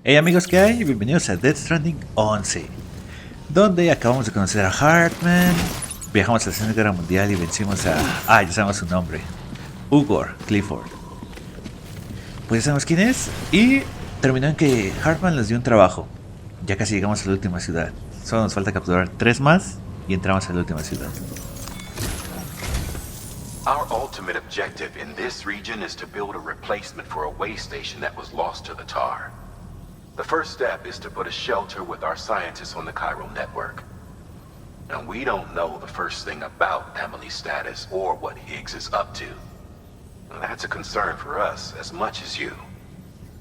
Hey amigos, ¿qué hay? Bienvenidos a Death Stranding 11, donde acabamos de conocer a Hartman, viajamos a la Segunda Guerra Mundial y vencimos a... ya sabemos su nombre, Ugor Clifford. Pues ya sabemos quién es y terminó en que Hartman les dio un trabajo. Ya casi llegamos a la última ciudad. Solo nos falta capturar 3 más y entramos a la última ciudad. Our ultimate objective in this region is to build a replacement for a way station that was lost to the tar. The first step is to put a shelter with our scientists on the chiral network. Now, we don't know the first thing about Emily's status or what Higgs is up to. Now, that's a concern for us as much as you.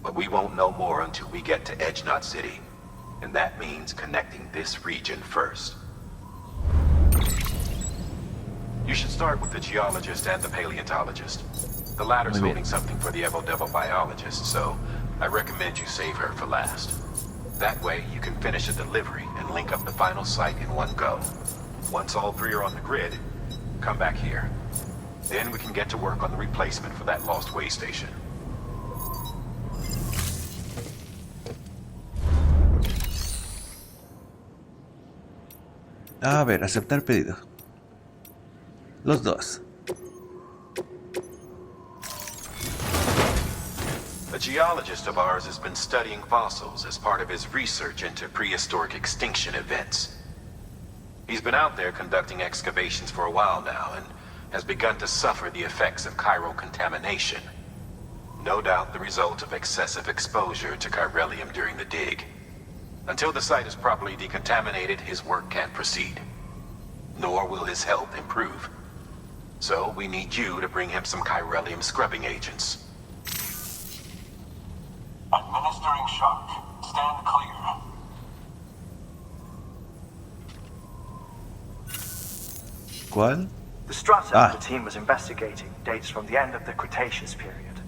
But we won't know more until we get to Edge Knot City. And that means connecting this region first. You should start with the geologist and the paleontologist. The latter's holding something for the Evo-Devo biologist, so I recommend you save her for last. That way, you can finish a delivery and link up the final site in one go. Once all three are on the grid, come back here. Then we can get to work on the replacement for that lost way station. A ver, aceptar pedido. Los dos. A geologist of ours has been studying fossils as part of his research into prehistoric extinction events. He's been out there conducting excavations for a while now and has begun to suffer the effects of chiral contamination. No doubt the result of excessive exposure to chiralium during the dig. Until the site is properly decontaminated, his work can't proceed. Nor will his health improve. So we need you to bring him some chiralium scrubbing agents. Administering shock. Stand clear. ¿Cuál? The strata the team was investigating dates from the end of the Cretaceous period,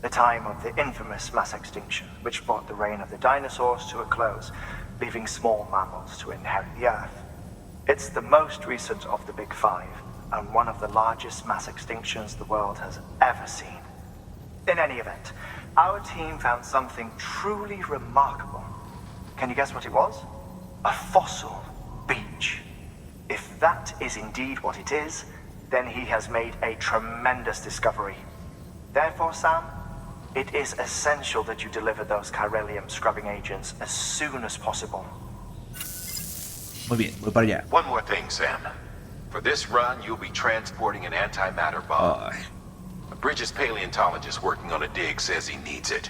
the time of the infamous mass extinction, which brought the reign of the dinosaurs to a close, leaving small mammals to inherit the Earth. It's the most recent of the Big Five, and one of the largest mass extinctions the world has ever seen. In any event, our team found something truly remarkable. Can you guess what it was? A fossil beach. If that is indeed what it is, then he has made a tremendous discovery. Therefore, Sam, it is essential that you deliver those chiralium scrubbing agents as soon as possible. Muy bien, voy para allá. One more thing, Sam. For this run, you'll be transporting an antimatter bomb. Bridges' paleontologist working on a dig says he needs it.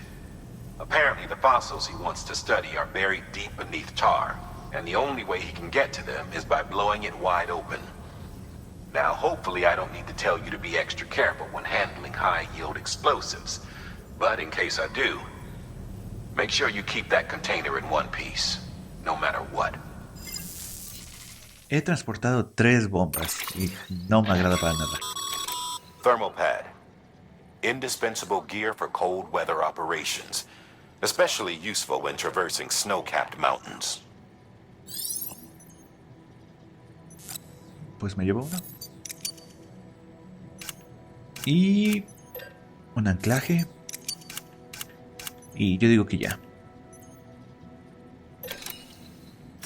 Apparently, the fossils he wants to study are buried deep beneath tar, and the only way he can get to them is by blowing it wide open. Now, hopefully I don't need to tell you to be extra careful when handling high-yield explosives, but in case I do, make sure you keep that container in one piece, no matter what. He transportado 3 bombas y no me agrada para nada. Thermal pad. Indispensable gear for cold weather operations, especially useful when traversing snow-capped mountains. Pues me llevo uno. Y un anclaje. Y yo digo que ya.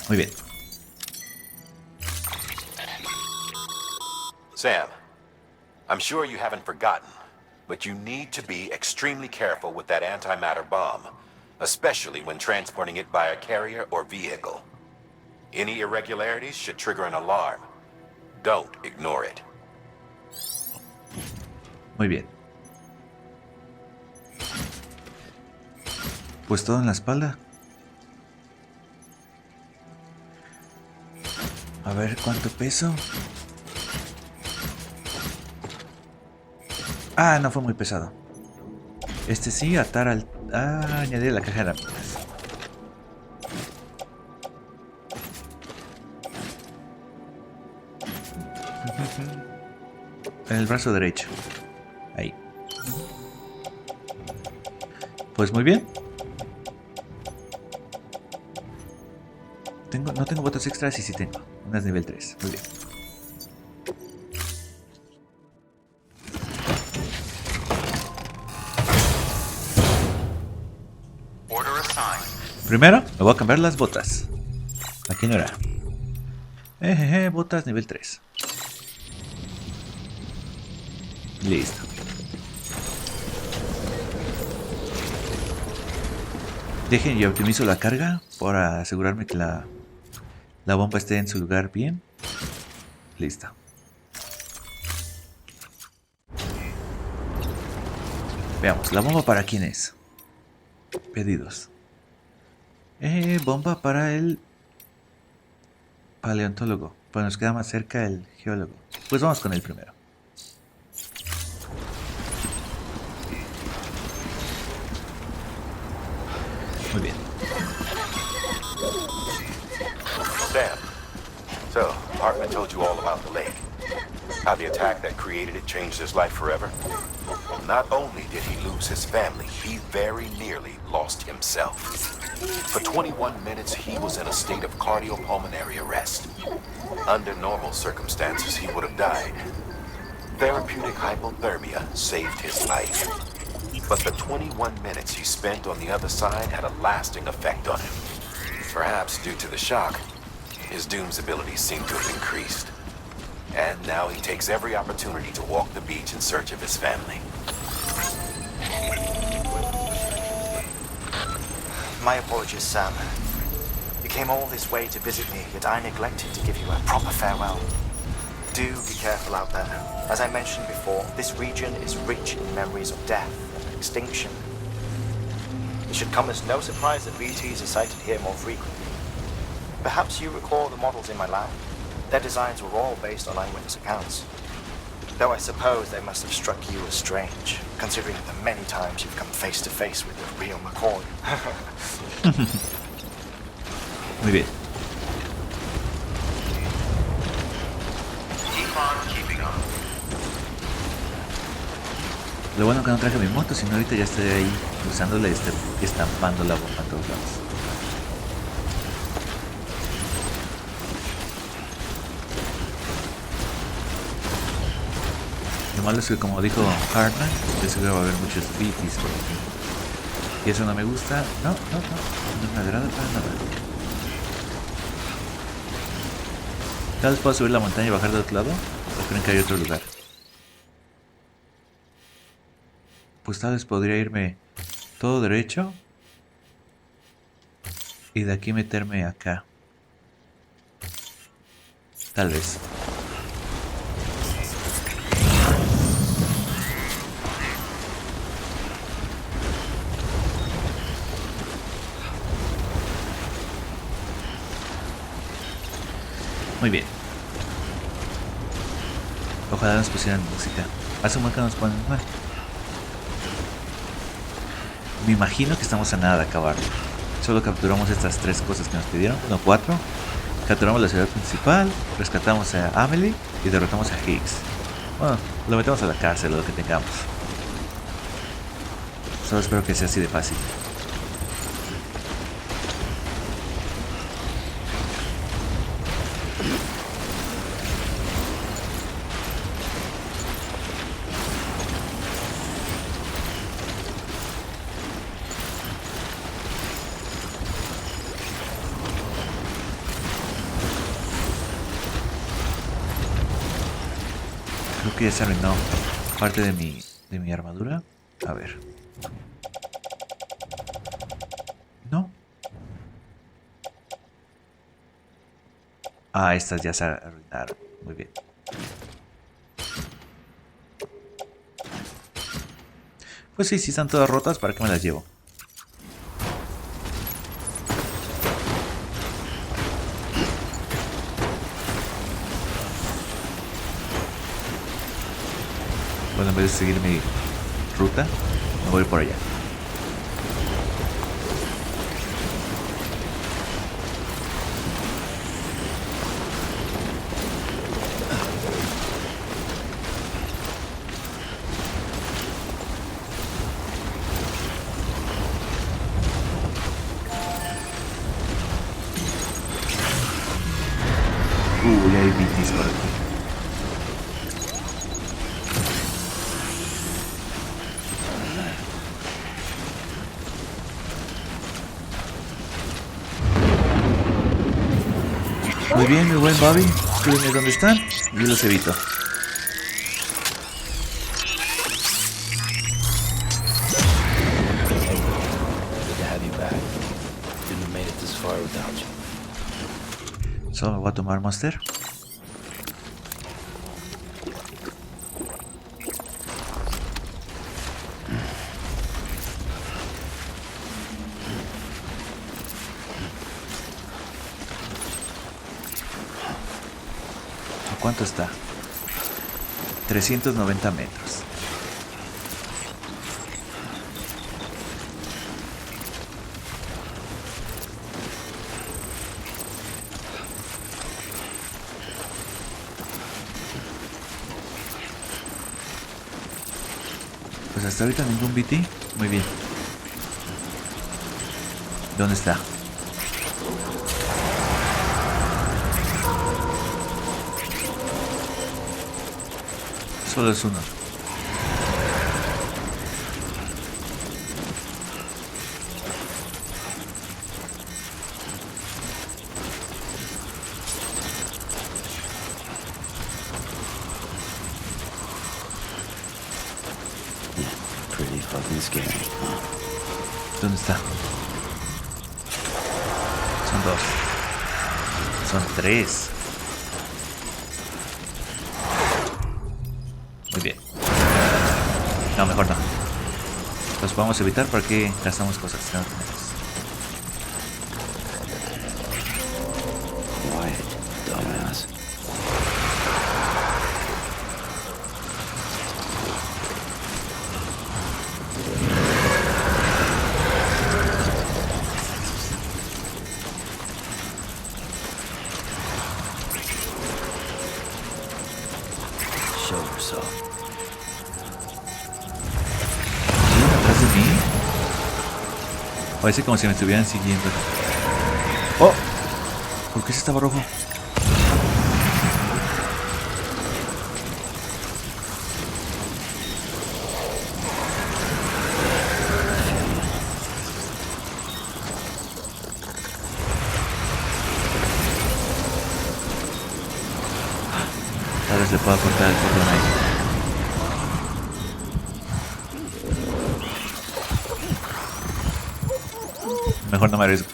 Muy bien. Sam, I'm sure you haven't forgotten, but you need to be extremely careful with that antimatter bomb, especially when transporting it by a carrier or vehicle. Any irregularities should trigger an alarm. Don't ignore it. Muy bien. Pues todo en la espalda. A ver cuánto peso. No fue muy pesado. Este sí, atar al... añadir la caja de herramientas. En el brazo derecho. Ahí. Pues muy bien. No tengo botas extras y sí tengo. Unas nivel 3. Muy bien. Order assigned. Primero, me voy a cambiar las botas. Aquí no era. Botas nivel 3. Listo. Dejen y optimizo la carga para asegurarme que la bomba esté en su lugar bien. Listo. Veamos, ¿la bomba para quién es? Pedidos. Bomba para el paleontólogo. Pues nos queda más cerca el geólogo. Pues vamos con el primero. Muy bien. Sam, so Hartman told you all about the lake. How the attack that created it changed his life forever? Not only did he lose his family, he very nearly lost himself. For 21 minutes, he was in a state of cardiopulmonary arrest. Under normal circumstances, he would have died. Therapeutic hypothermia saved his life. But the 21 minutes he spent on the other side had a lasting effect on him. Perhaps due to the shock, his Doom's abilities seem to have increased. And now he takes every opportunity to walk the beach in search of his family. My apologies, Sam. You came all this way to visit me, yet I neglected to give you a proper farewell. Do be careful out there. As I mentioned before, this region is rich in memories of death and extinction. It should come as no surprise that BTs are sighted here more frequently. Perhaps you recall the models in my lab? Their designs were all based on eyewitness accounts. Though I suppose they must have struck you as strange, considering the many times you've come face to face with the real McCoy. Muy bien. Keep on keeping on. Lo bueno que no traje mi moto, sino ahorita ya estoy ahí usándola y estampando la bomba a todos lados. Lo malo es que, como dijo Hartman, de seguro va a haber muchos BTs por aquí. Y eso no me gusta. No me agrada para nada. Tal vez puedo subir la montaña y bajar de otro lado. ¿O creen que hay otro lugar? Pues tal vez podría irme todo derecho y de aquí meterme acá. Tal vez. Muy bien. Ojalá nos pusieran música. Hace un buen que nos ponen mal. Me imagino que estamos a nada de acabar. Solo capturamos estas 3 cosas que nos pidieron. No, 4. Capturamos la ciudad principal. Rescatamos a Amelie. Y derrotamos a Higgs. Bueno, lo metemos a la cárcel o lo que tengamos. Solo espero que sea así de fácil. Creo que ya se arruinó parte de mi armadura. A ver. No. Ah, estas ya se arruinaron. Muy bien. Pues sí, si están todas rotas, ¿para qué me las llevo? Bueno, en vez de seguir mi ruta, me voy por allá. Ya hay bitis por aquí. Muy bien, mi buen Bobby. Tú dime dónde están y yo los evito. Good to have you back. Couldn't have made it this far without you. Solo me voy a tomar Monster. ¿A cuánto está? 390 metros. Pues hasta ahorita ningún BT. Muy bien. ¿Dónde está? Solo es uno. Pretty fucking scary. ¿Dónde está? Son dos. Son tres. Muy bien. No, mejor no. Los podemos evitar porque gastamos cosas que no tenemos. Quiet, dumbass. Show yourself. ¿Vienen atrás de mí? Parece como si me estuvieran siguiendo. ¡Oh! ¿Por qué se estaba rojo? Tal vez le pueda cortar el cordón ahí. Mejor no me arriesgo.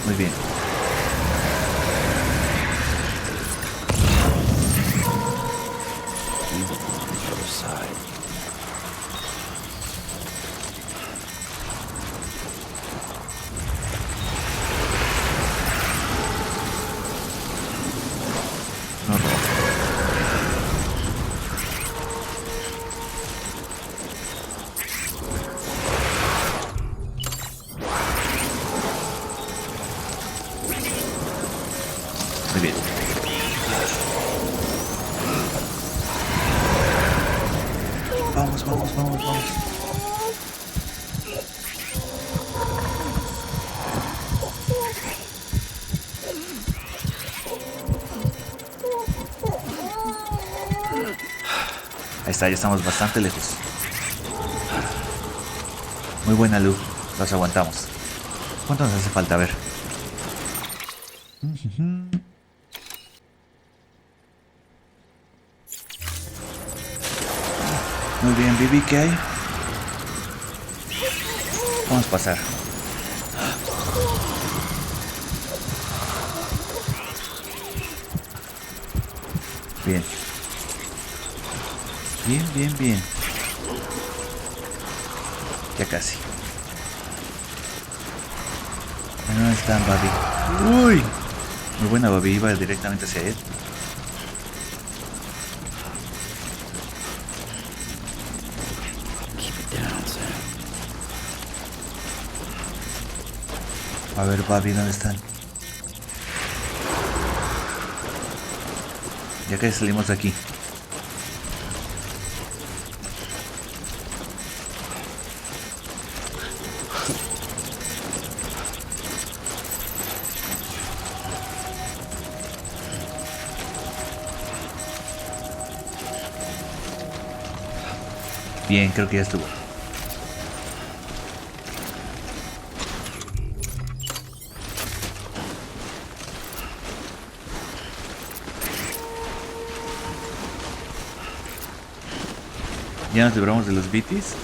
Muy bien. Evil on the other side. No rojo. Muy bien. Vamos, vamos, vamos, vamos. Ahí está, ya estamos bastante lejos. Muy buena luz, los aguantamos. ¿Cuánto nos hace falta? A ver. Muy bien, Bibi, ¿qué hay? Vamos a pasar. Bien. Bien, bien, bien. Ya casi. ¿Dónde están, Babi? ¡Uy! Muy buena, Babi. Iba directamente hacia él. Keep it down, Sam. A ver, Babi, ¿dónde están? Ya que salimos de aquí. Bien, creo que ya estuvo. Ya nos libramos de los bitis.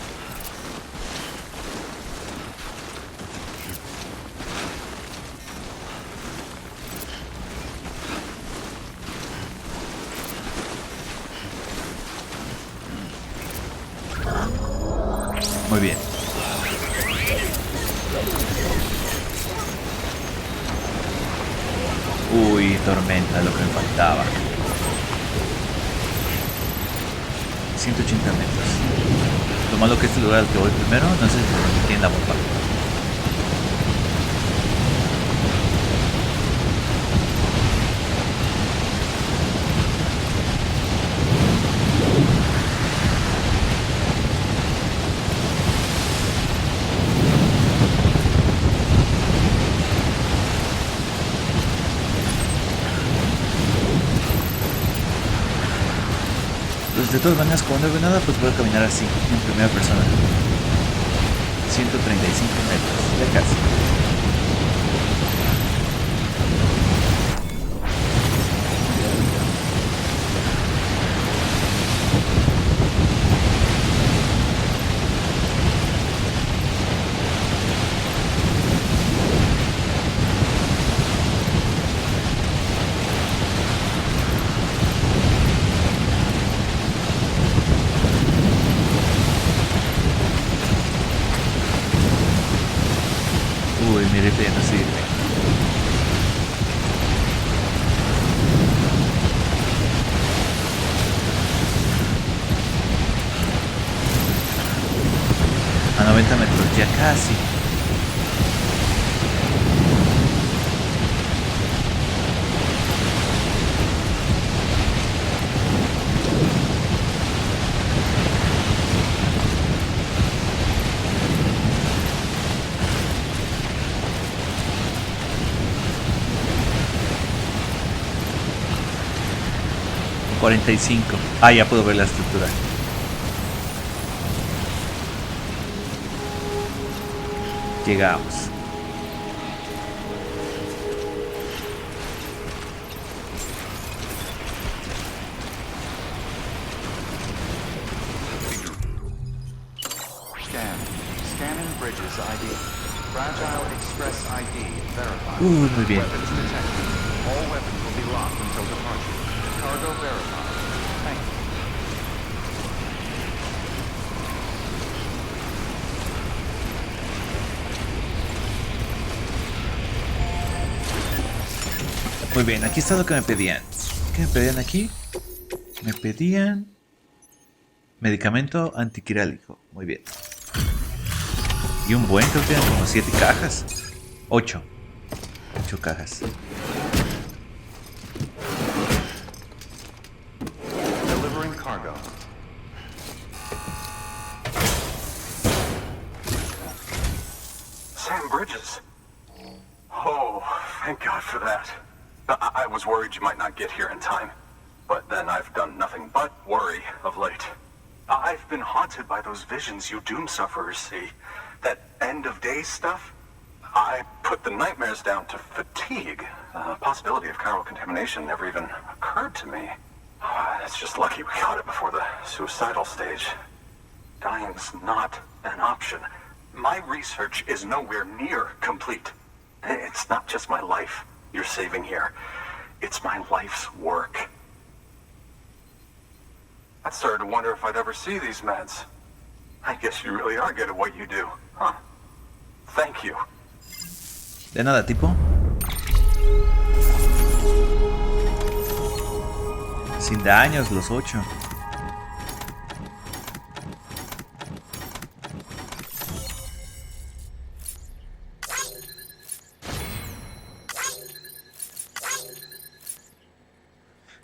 Muy bien. Uy, tormenta, lo que me faltaba. 180 metros. Lo malo que este lugar al que voy primero, no sé si tiene la bomba. Pues de todas maneras, como no veo nada, pues voy a caminar así, en primera persona. 135 metros, ya casi. Uy, mi rifle ya no sirve. A 90 metros, ya casi. $45. Ah, ya puedo ver la estructura. Llegamos. Scanning Bridges ID. Fragile Express ID verified. Muy bien. Weapons detected. All weapons will be locked until departure. Cargo verified. Thank you. Muy bien, aquí está lo que me pedían. ¿Qué me pedían aquí? Me pedían medicamento antiquirálico. Muy bien. Y un buen, creo que eran como 7 cajas. 8 cajas. Delivering cargo. Sam Bridges. Oh, thank God for that. I was worried you might not get here in time. But then I've done nothing but worry of late. I've been haunted by those visions you doom sufferers see. That end-of-day stuff. I put the nightmares down to fatigue. The possibility of chiral contamination never even occurred to me. It's just lucky we caught it before the suicidal stage. Dying's not an option. My research is nowhere near complete. It's not just my life you're saving here. It's my life's work. I started to wonder if I'd ever see these meds. I guess you really are good at what you do, huh? Thank you. De nada, tipo. Sin daños, los 8.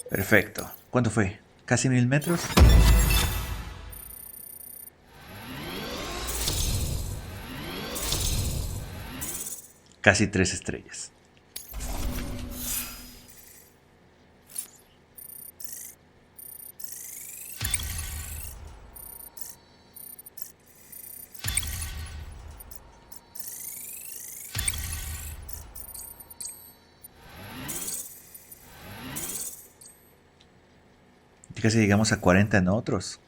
Perfecto. ¿Cuánto fue? ¿Casi 1000 metros? Casi 3 estrellas. casi llegamos a 40 en otros.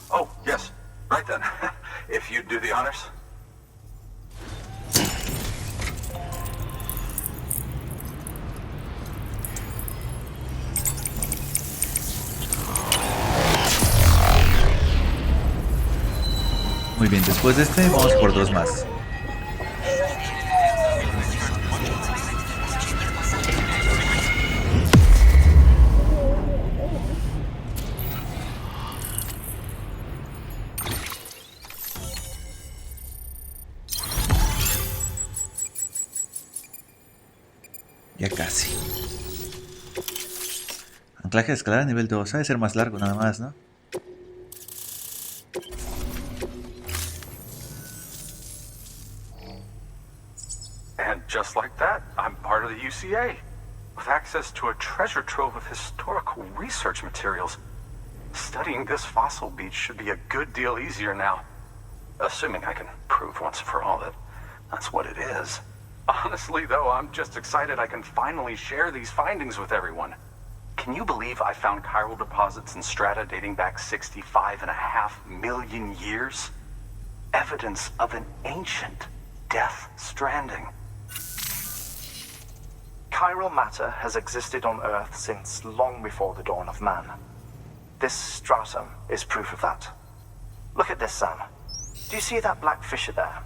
Oh, yes. Right then. If you'd do the honors. Muy bien, después de este vamos por 2 más. Ya casi. Anclaje de escalera nivel 2. Ha de ser más largo nada más, ¿no? And just like that, I'm part of the UCA, with access to a treasure trove of historical research materials. Studying this fossil beach should be a good deal easier now. Assuming I can prove once and for all that that's what it is. Honestly, though, I'm just excited I can finally share these findings with everyone. Can you believe I found chiral deposits in strata dating back 65.5 million years? Evidence of an ancient Death Stranding. Chiral matter has existed on Earth since long before the dawn of man. This stratum is proof of that. Look at this, Sam. Do you see that black fissure there?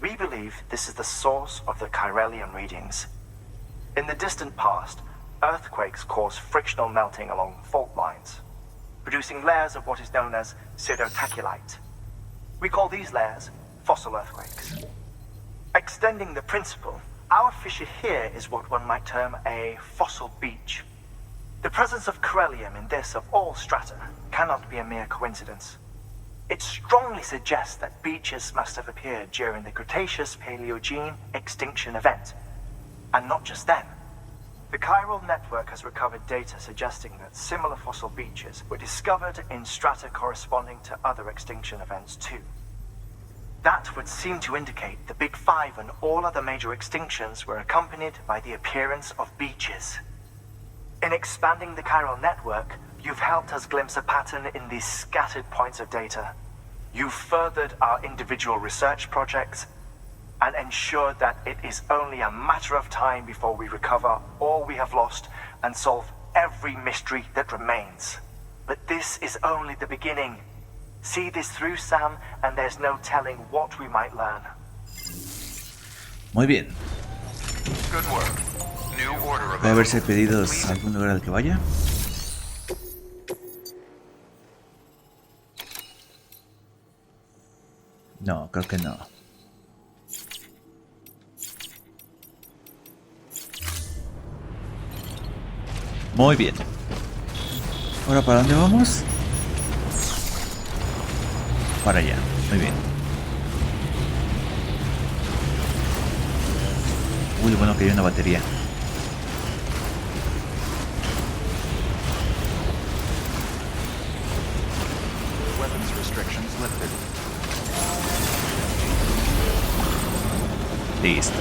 We believe this is the source of the Chiralian readings. In the distant past, earthquakes cause frictional melting along fault lines, producing layers of what is known as pseudotaculite. We call these layers fossil earthquakes. Extending the principle, our fissure here is what one might term a fossil beach. The presence of corellium in this of all strata cannot be a mere coincidence. It strongly suggests that beaches must have appeared during the Cretaceous-Paleogene extinction event. And not just then. The chiral network has recovered data suggesting that similar fossil beaches were discovered in strata corresponding to other extinction events too. That would seem to indicate the Big Five and all other major extinctions were accompanied by the appearance of beaches. In expanding the chiral network, you've helped us glimpse a pattern in these scattered points of data. You've furthered our individual research projects and ensured that it is only a matter of time before we recover all we have lost and solve every mystery that remains. But this is only the beginning. See this through, Sam, and there's no telling what we might learn. Muy bien. Good work. New order Voy a ver si hay available. pedidos Please a algún lugar al que vaya. No, creo que no. Muy bien. ¿Ahora para dónde vamos? Para allá. Muy bien. Uy, bueno que hay una batería. weapons restrictions lifted. Listo.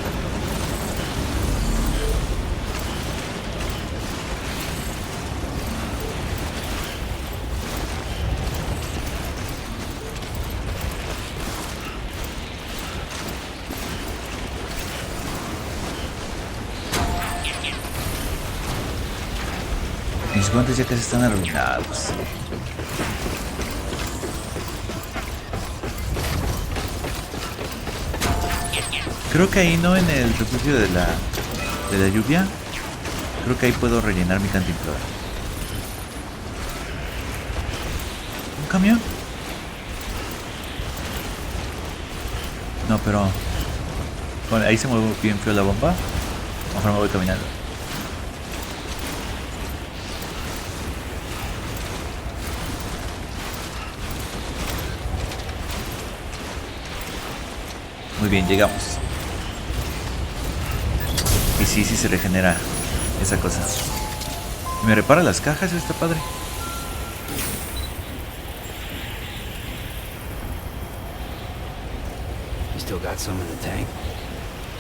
Mis guantes ya casi están arruinados. Creo que ahí no, en el refugio de la lluvia. Creo que ahí puedo rellenar mi cantimplora. ¿Un camión? No, pero... Bueno, ahí se mueve bien feo la bomba. Mejor me voy caminando. Muy bien, llegamos. Y sí, sí se regenera esa cosa. ¿Y me repara las cajas? Está padre. You still got some in the tank?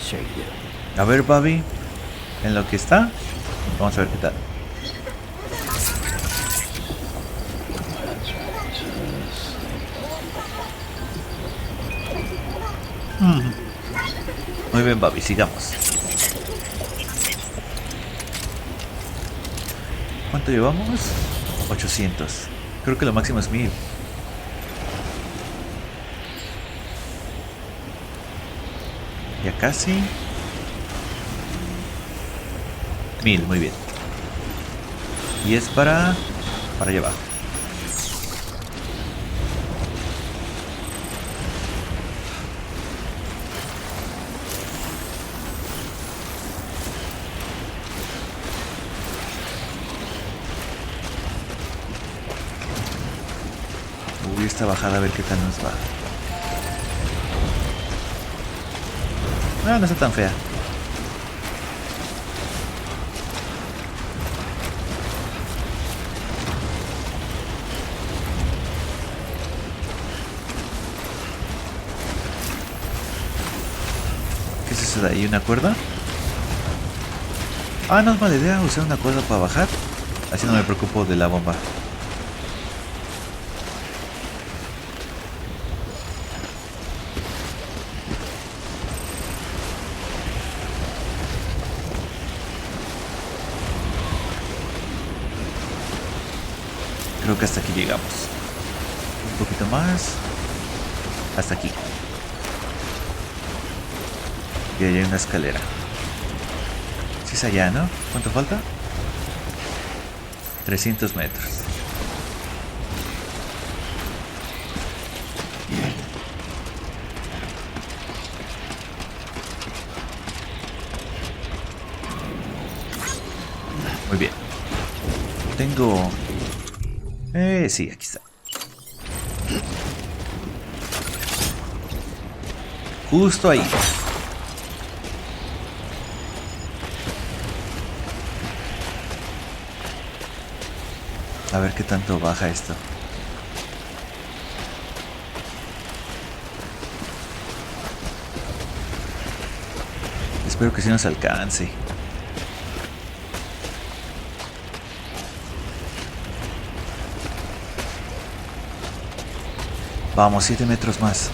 Sure you do. A ver, Bobby. En lo que está, vamos a ver qué tal. Muy bien, Bobby, sigamos. ¿Cuánto llevamos? 800. Creo que lo máximo es 1000. Ya casi. 1000, muy bien. Y es para allá abajo. Uy, esta bajada a ver qué tal nos va. No está tan fea. ¿Qué es eso de ahí? ¿Una cuerda? Ah, no es mala idea usar una cuerda para bajar. Así no me preocupo de la bomba. Creo que hasta aquí llegamos. Un poquito más. Hasta aquí. Y ahí hay una escalera. Si es allá, ¿no? ¿Cuánto falta? 300 metros. Muy bien. Tengo... sí, aquí está. Justo ahí. A ver qué tanto baja esto. Espero que sí nos alcance. Vamos, 7 metros más.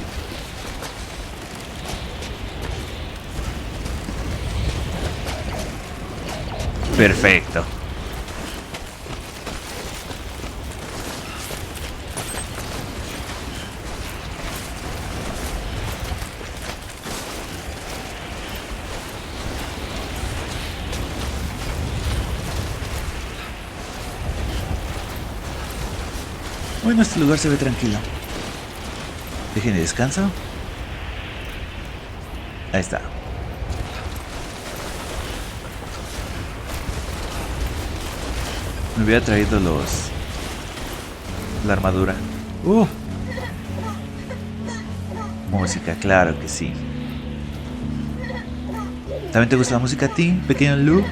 Perfecto. Bueno, este lugar se ve tranquilo. Dejen de descanso. Ahí está. Me hubiera traído la armadura. Música, claro que sí. ¿También te gusta la música a ti, pequeño Lu?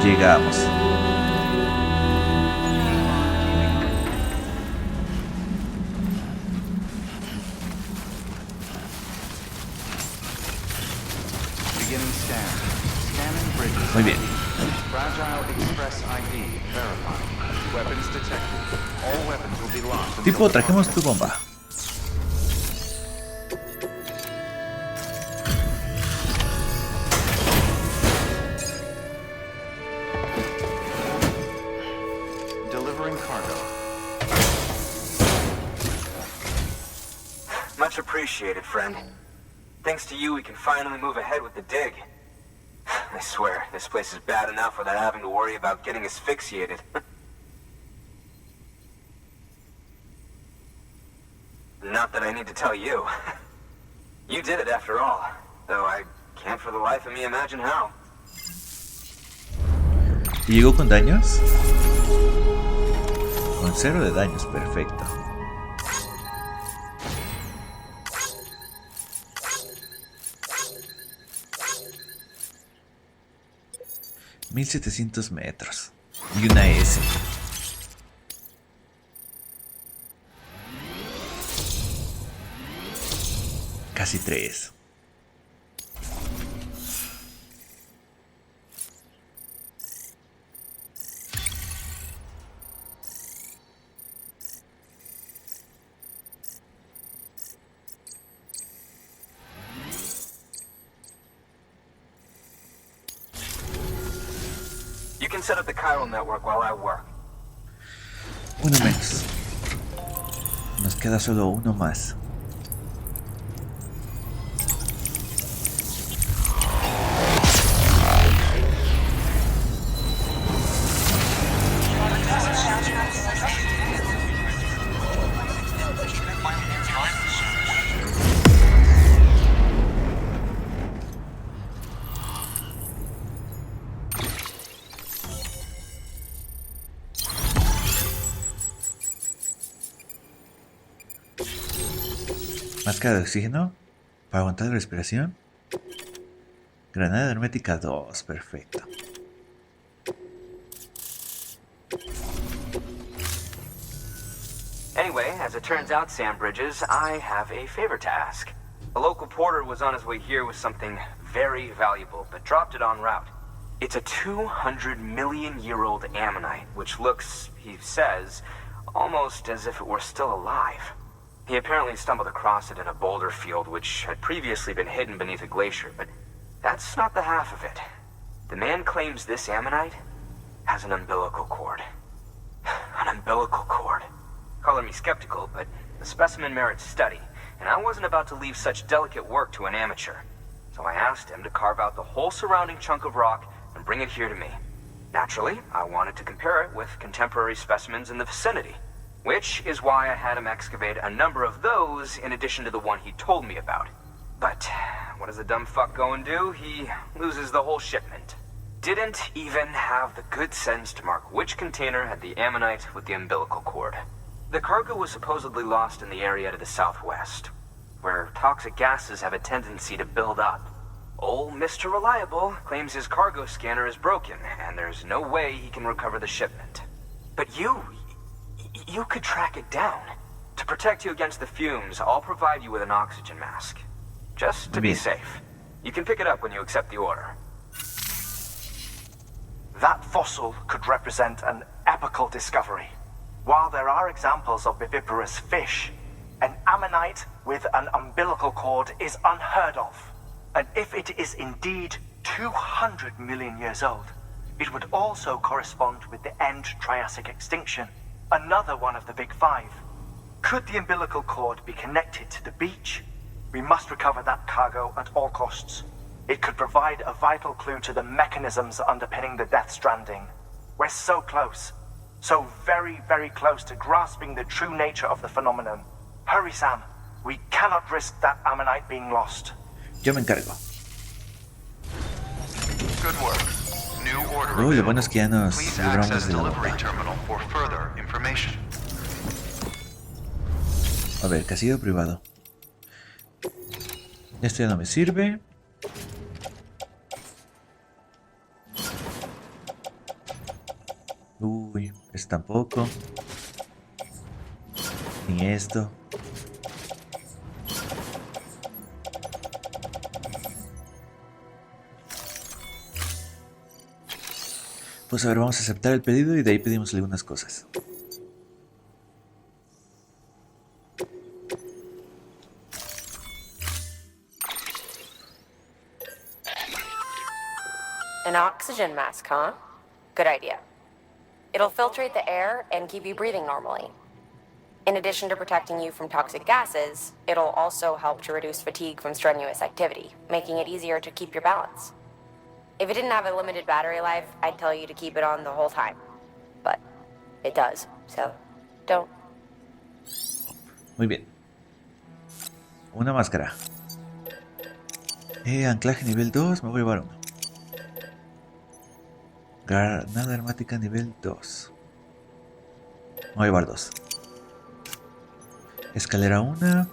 Llegamos. Beginning scan. Scanning bridges. Muy bien. Fragile Express ID verified. Weapons detected. All weapons will be locked. Tipo, trajimos tu bomba. Delivering cargo. Much appreciated, friend. Thanks to you, we can finally move ahead with the dig. I swear, this place is bad enough without having to worry about getting asphyxiated. Not that I need to tell you. You did it after all, though I can't for the life of me imagine how. ¿Y llegó con daños? Con 0 de daños, perfecto. $1700 metros. Y una S. Casi 3. You can set up the chiral network while I work. Uno menos. Nos queda solo uno más. Máscara de oxígeno para aguantar la respiración. Granada hermética 2, perfecto. Anyway, as it turns out, Sam Bridges, I have a favor to ask. A local porter was on his way here with something very valuable, but dropped it en route. It's a 200-million-year-old ammonite, which looks, he says, almost as if it were still alive. He apparently stumbled across it in a boulder field which had previously been hidden beneath a glacier, but that's not the half of it. The man claims this ammonite has an umbilical cord. An umbilical cord. Color me skeptical, but the specimen merits study, and I wasn't about to leave such delicate work to an amateur. So I asked him to carve out the whole surrounding chunk of rock and bring it here to me. Naturally, I wanted to compare it with contemporary specimens in the vicinity. Which is why I had him excavate a number of those in addition to the one he told me about. But what does the dumb fuck go and do? He loses the whole shipment. Didn't even have the good sense to mark which container had the ammonite with the umbilical cord. The cargo was supposedly lost in the area to the southwest, where toxic gases have a tendency to build up. Old Mr. Reliable claims his cargo scanner is broken, and there's no way he can recover the shipment. But you could track it down. To protect you against the fumes, I'll provide you with an oxygen mask. Just to be safe. You can pick it up when you accept the order. That fossil could represent an epical discovery. While there are examples of viviparous fish, an ammonite with an umbilical cord is unheard of. And if it is indeed 200 million years old, it would also correspond with the end Triassic extinction, another one of the big five. Could the umbilical cord be connected to the beach? We must recover that cargo at all costs. It could provide a vital clue to the mechanisms underpinning the Death Stranding. We're so close. So very, very close to grasping the true nature of the phenomenon. Hurry, Sam. We cannot risk that ammonite being lost. Yo me encargo. Good work. New order Uy, lo bueno es que ya nos Please libramos access de la delivery bomba. terminal for further information. A ver, casillo privado. Esto ya no me sirve. Uy, esto tampoco. Ni esto. Pues a ver, vamos a aceptar el pedido y de ahí pedimos algunas cosas. An oxygen mask, huh? Good idea. It'll filtrate the air and keep you breathing normally. In addition to protecting you from toxic gases, it'll also help to reduce fatigue from strenuous activity, making it easier to keep your balance. If it didn't have a limited battery life, I'd tell you to keep it on the whole time. But it does, so don't. Muy bien. Una máscara. Anclaje nivel 2, me voy a llevar uno. Granada hermática nivel 2. Me voy a llevar 2. Escalera 1.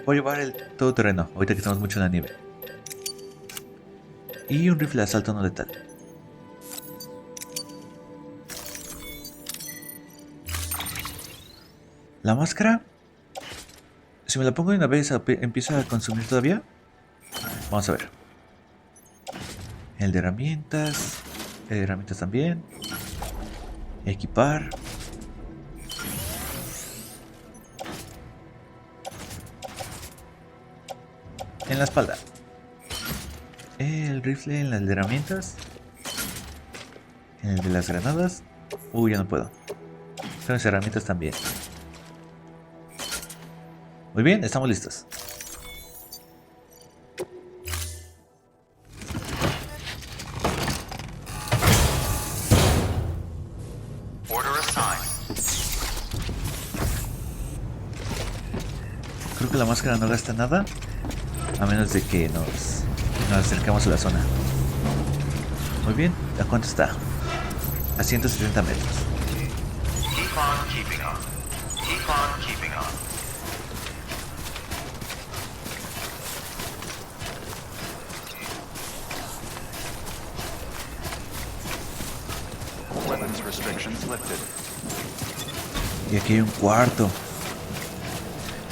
Voy a llevar el todoterreno, ahorita que estamos mucho en la nieve. Y un rifle de asalto no letal. La máscara, si me la pongo de una vez, ¿empieza a consumir todavía? Vamos a ver. El de herramientas. El de herramientas también. Equipar. En la espalda. El rifle en las de herramientas. En el de las granadas. Ya no puedo. Son las herramientas también. Muy bien, estamos listos. Order assigned. Creo que la máscara no gasta nada, a menos de que nos acercamos a la zona. Muy bien, ¿a cuánto está? A 170 metros. Keep on keeping on. Keep on keeping on. Weapons restrictions lifted. Y aquí hay un cuarto.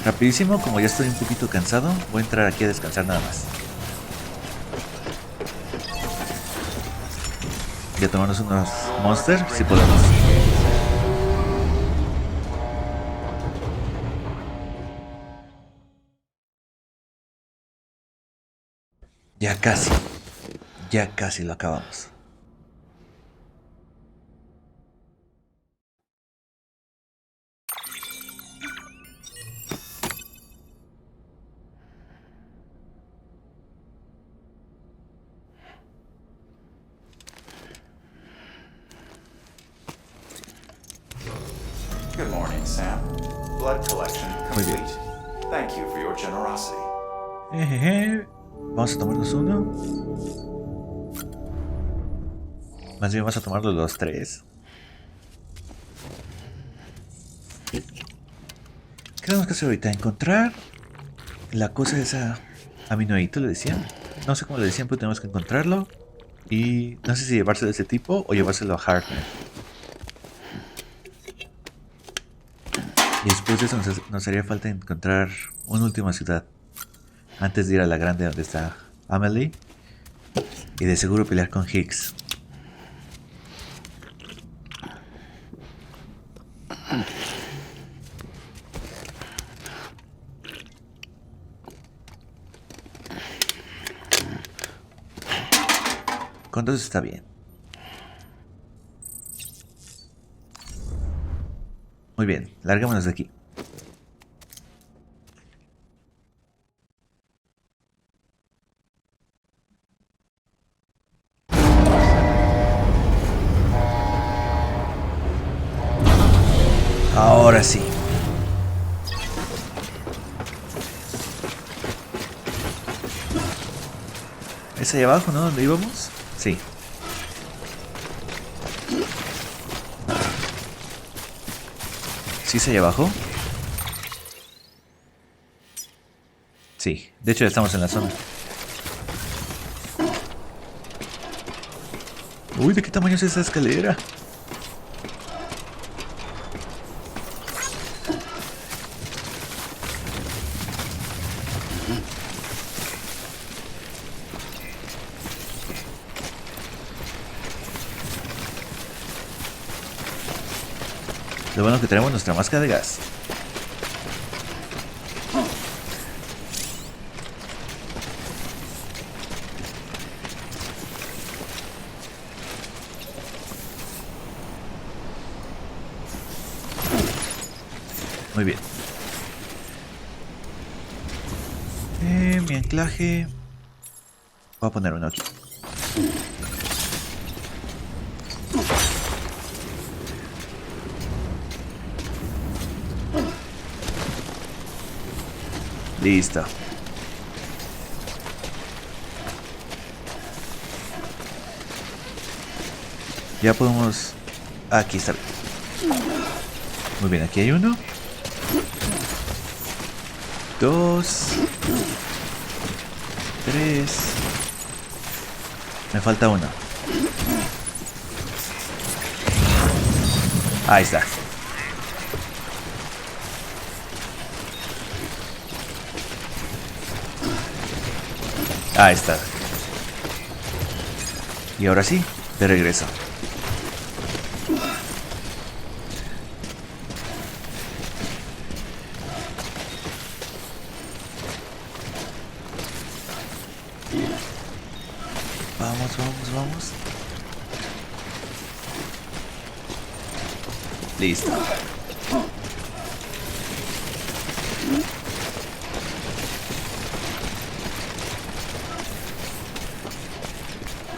Rapidísimo, como ya estoy un poquito cansado, voy a entrar aquí a descansar nada más. Y a tomarnos unos monsters, si podemos. Ya casi lo acabamos. Good morning, Sam. Blood collection Muy bien. complete. Thank you for your generosity. Vamos a tomarnos uno. Más bien vamos a tomarlo los tres. ¿Qué tenemos que hacer ahorita? Encontrar la cosa esa aminoíto, le decían. No sé cómo le decían, pero tenemos que encontrarlo. Y no sé si llevárselo de ese tipo o llevárselo a Hartman. Y después de eso nos haría falta encontrar una última ciudad. Antes de ir a la grande donde está Amelie. Y de seguro pelear con Higgs. Con dos está bien. Muy bien, larguémonos de aquí. Ahora sí. ¿Es ahí abajo, no? ¿Dónde íbamos? Sí. ¿Sí es ahí abajo? Sí, de hecho ya estamos en la zona. Uy, ¿de qué tamaño es esa escalera? Lo bueno que tenemos nuestra máscara de gas. Muy bien. Mi anclaje. Voy a poner uno aquí. Listo. Ya podemos... Aquí está. Muy bien, aquí hay uno. 2. 3. Me falta uno. Ahí está. Ahí está. Y ahora sí, de regreso. Vamos, vamos, vamos. Listo.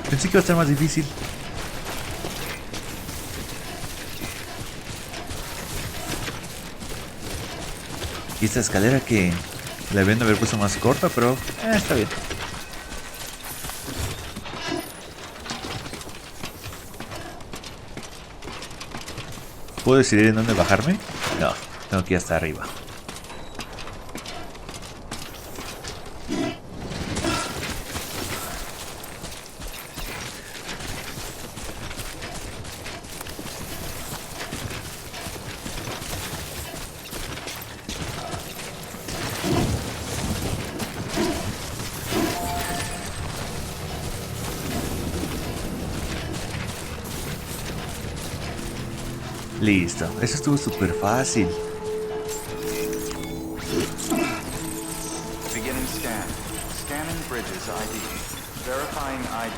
Pensé que iba a estar más difícil. Y esta escalera que la deben haber puesto más corta, pero está bien. ¿Puedo decidir en dónde bajarme? No, tengo que ir hasta arriba. Listo, eso estuvo súper fácil. Beginning scan. Scanning bridges ID. Verifying ID.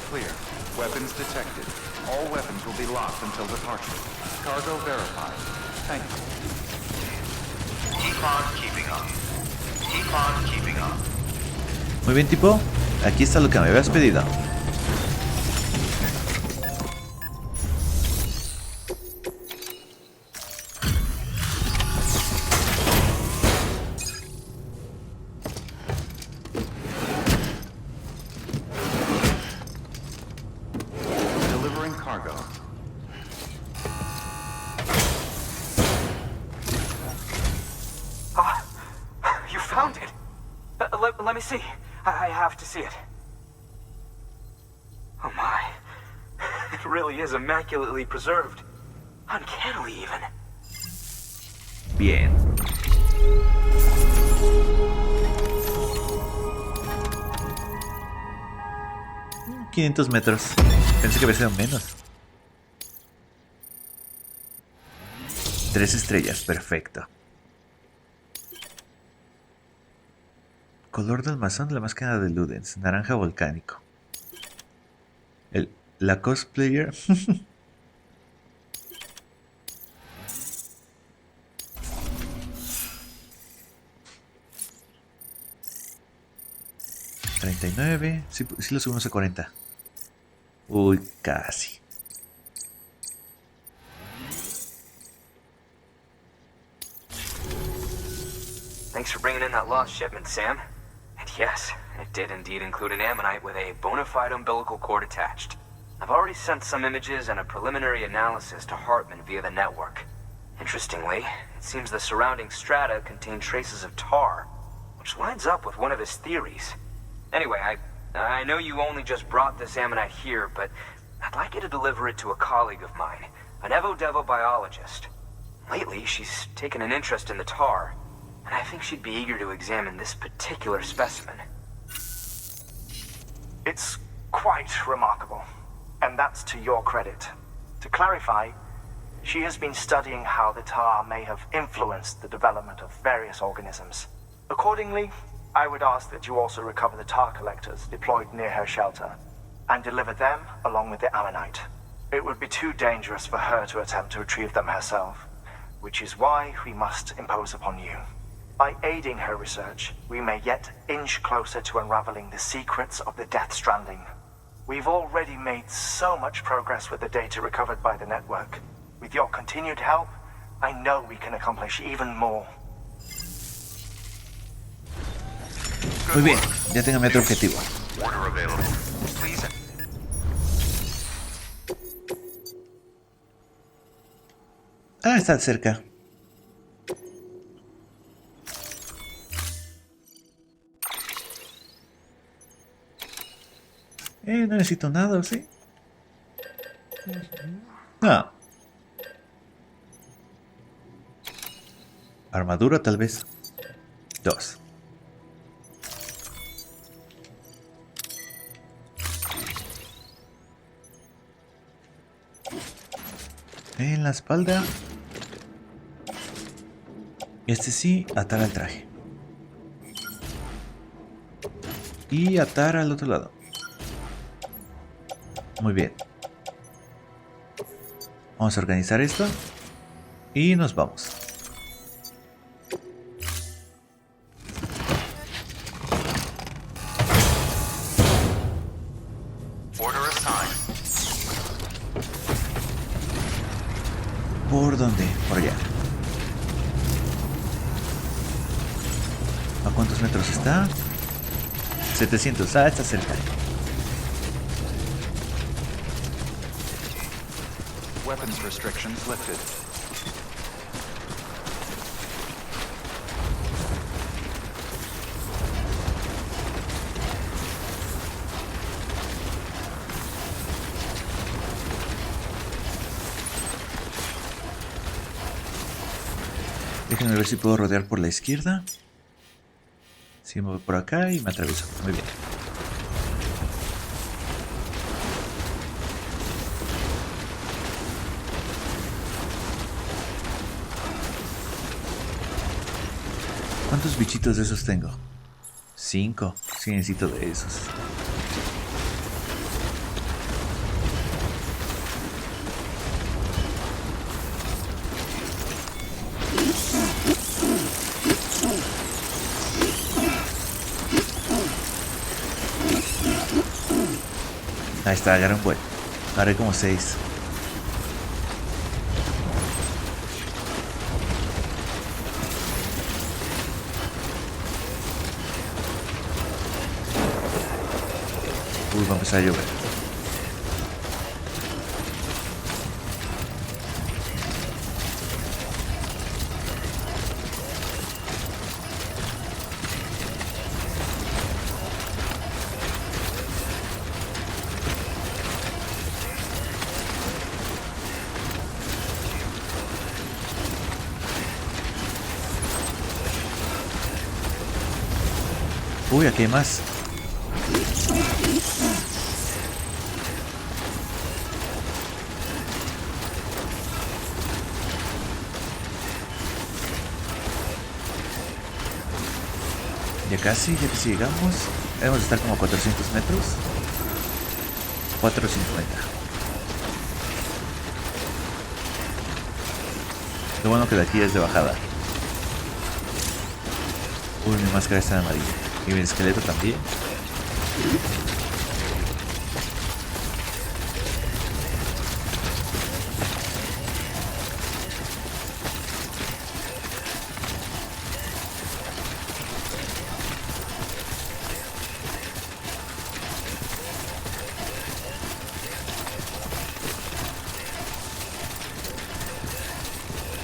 Clear. Weapons detected. All weapons will be locked until departure. Cargo verified. Thank you. Keep on keeping on. Keep on keeping on. Muy bien, tipo. Aquí está lo que me habías pedido. Let me see. I have to see it. Oh my. It really is immaculately preserved. Uncannily even. Bien. $500 metros. Pensé que había sido menos. 3 estrellas, perfecto. Color del masón de la máscara de Ludens, naranja volcánico. La cosplayer. $39. Sí, sí lo subimos a 40. Uy, casi. Thanks for bringing in that lost shipment, Sam. And yes, it did indeed include an ammonite with a bona fide umbilical cord attached. I've already sent some images and a preliminary analysis to Hartman via the network. Interestingly, it seems the surrounding strata contain traces of tar, which lines up with one of his theories. Anyway, I know you only just brought this ammonite here, but I'd like you to deliver it to a colleague of mine, an Evo-Devo biologist. Lately, she's taken an interest in the tar, and I think she'd be eager to examine this particular specimen. It's quite remarkable, and that's to your credit. To clarify, She has been studying how the tar may have influenced the development of various organisms. Accordingly, I would ask that you also recover the tar collectors deployed near her shelter and deliver them along with the ammonite. It would be too dangerous for her to attempt to retrieve them herself, which is why we must impose upon you. By aiding her research, we may yet inch closer to unraveling the secrets of the Death Stranding. We've already made so much progress with the data recovered by the network. With your continued help, I know we can accomplish even more. Muy bien, ya tengo mi otro objetivo. Order available. Please. Ah, está cerca. No necesito nada, ¿o sí? No. Armadura, tal vez. 2. En la espalda. Este sí, atar al traje. Y atar al otro lado. Muy bien. Vamos a organizar esto. Y nos vamos. Order assigned. ¿Por dónde? Por allá. ¿A cuántos metros está? 700. Ah, está cerca. Weapons restrictions lifted. Déjenme ver si puedo rodear por la izquierda. Si me voy por acá y me atravieso. Muy bien. ¿Cuántos bichitos de esos tengo? 5. Sí, necesito de esos. Ahí está, agarré un buen. Agarré como 6. Uy, va a empezar a llover. Uy, aquí hay más. Ya casi llegamos. Debemos estar como a 400 metros. 450. Lo bueno que de aquí es de bajada. Uy, mi máscara está amarilla. Y mi esqueleto también.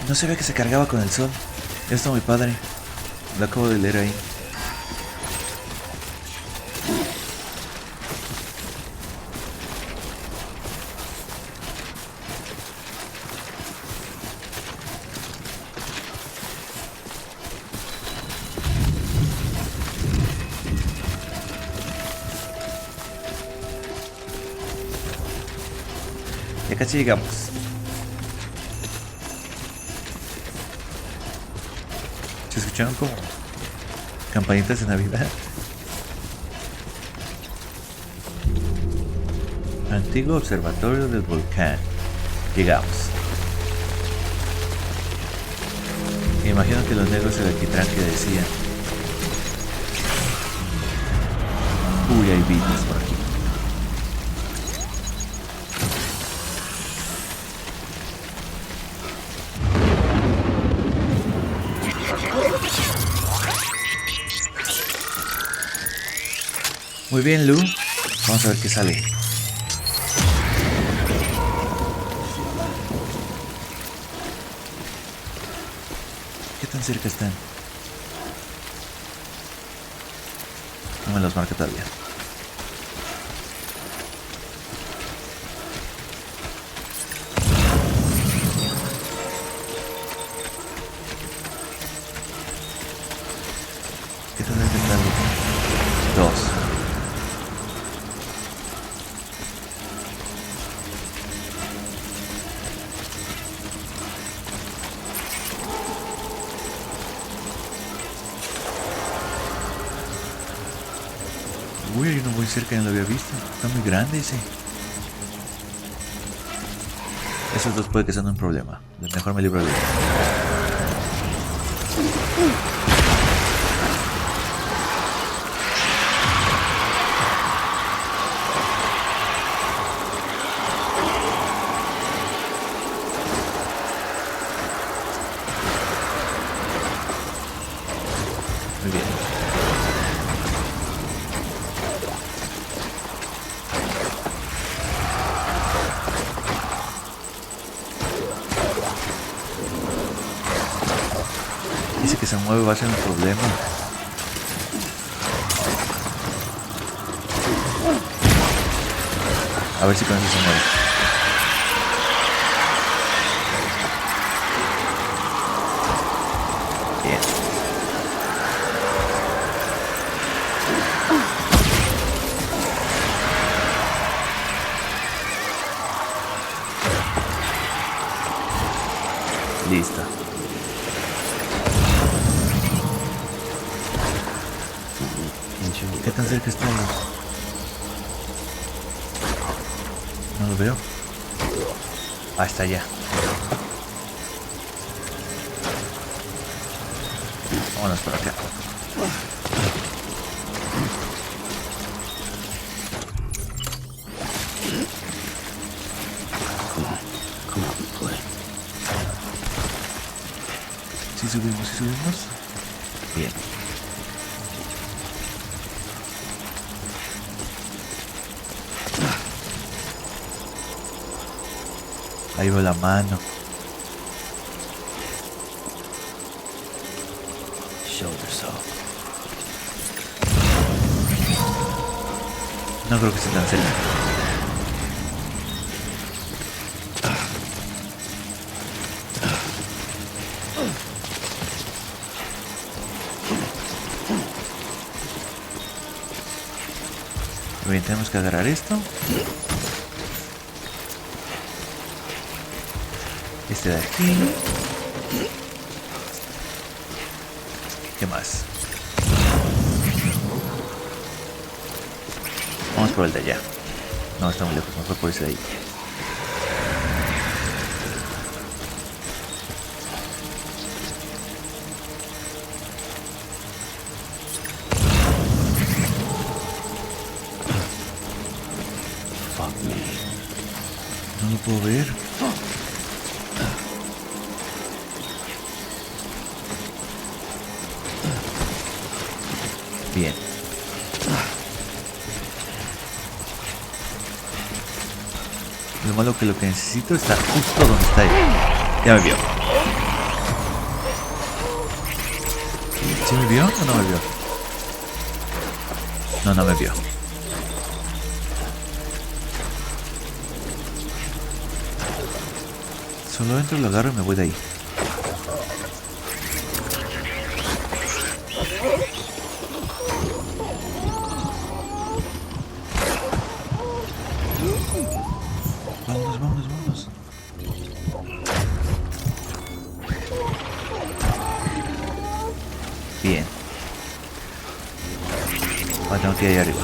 No se ve que se cargaba con el sol. Esto está muy padre. Lo acabo de leer ahí. Ya casi llegamos. ¿Se escucharon como campanitas de Navidad? Antiguo observatorio del volcán. Llegamos. Me imagino que los negros del alquitrán que decían: uy, hay vidas por aquí. Muy bien, Lu. Vamos a ver qué sale. ¿Qué tan cerca están? No me los marca todavía. ¿Qué tan cerca están? 2. Uy, hay uno muy cerca, no lo había visto. Está muy grande ese. Esos dos puede que sean un problema. Mejor me libro de ellos. Muy bien. Dice que se mueve, va a ser un problema. A ver si con eso se mueve. Bien. Listo. ¿Qué tan cerca estamos? No lo veo. Ah, está allá. Vámonos por acá. ¿Sí subimos? ¿Sí subimos? Bien. Ahí va la mano. No creo que esté tan cerca. Bien, tenemos que agarrar esto. Este de aquí. ¿Qué más? Vamos por el de allá. No, está muy lejos, mejor por ese de ahí. Fuck me. No lo puedo ver. Bien. Lo malo que lo que necesito está justo donde está él. Ya me vio. ¿Sí me vio o no me vio? No, no me vio. Solo entro, lo agarro y me voy de ahí. Vámonos, vámonos, vámonos. Bien. Ahora tengo que ir arriba.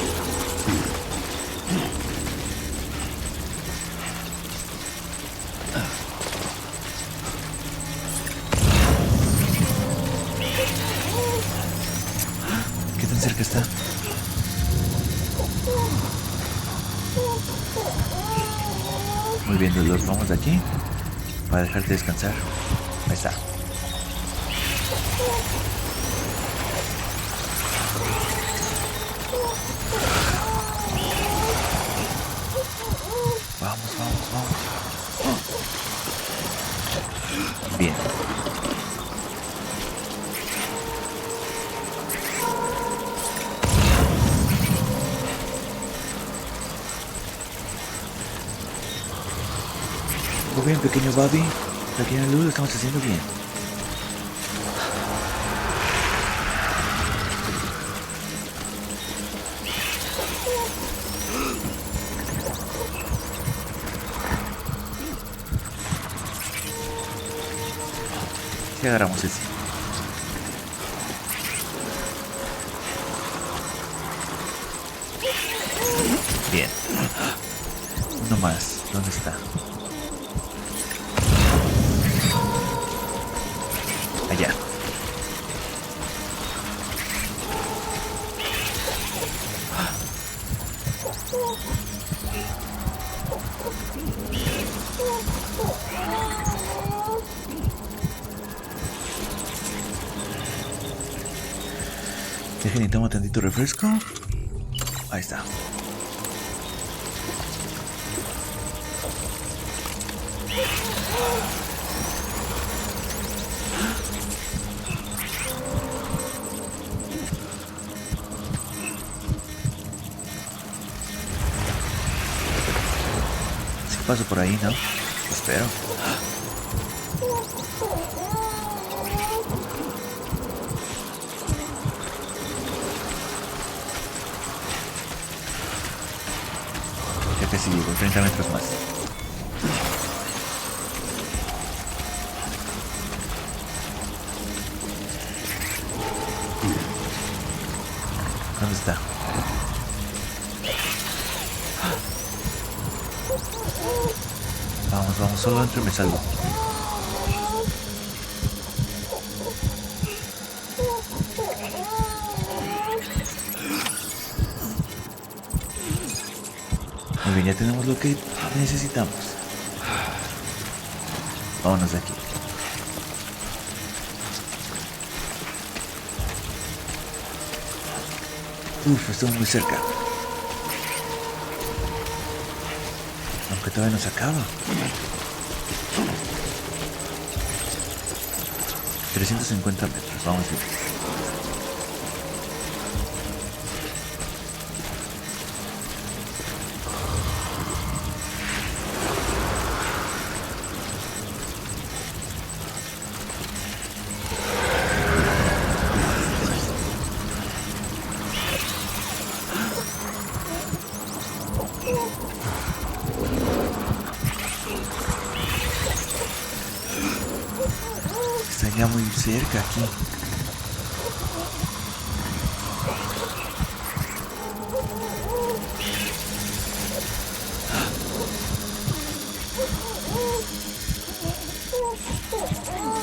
¿Qué tan cerca está? Muy bien, los vamos de aquí para dejarte descansar. Ahí está. Vamos, vamos, vamos. Bien. Muy bien, pequeño Bobby. Pequeña Luz, lo estamos haciendo bien. Y agarramos ese. Bien. Uno más. ¿Dónde está? Allá. Dejen y tomo tantito refresco. Ahí está. Si paso por ahí, ¿no? Espero. Ya casi llego, 30 metros más. ¿Dónde está? Vamos, vamos, solo entro y me salgo. Muy bien, ya tenemos lo que necesitamos. Vámonos de aquí. Uf, estuvo muy cerca. Aunque todavía no se acaba. 350 metros, vamos bien. Está ya muy cerca aquí.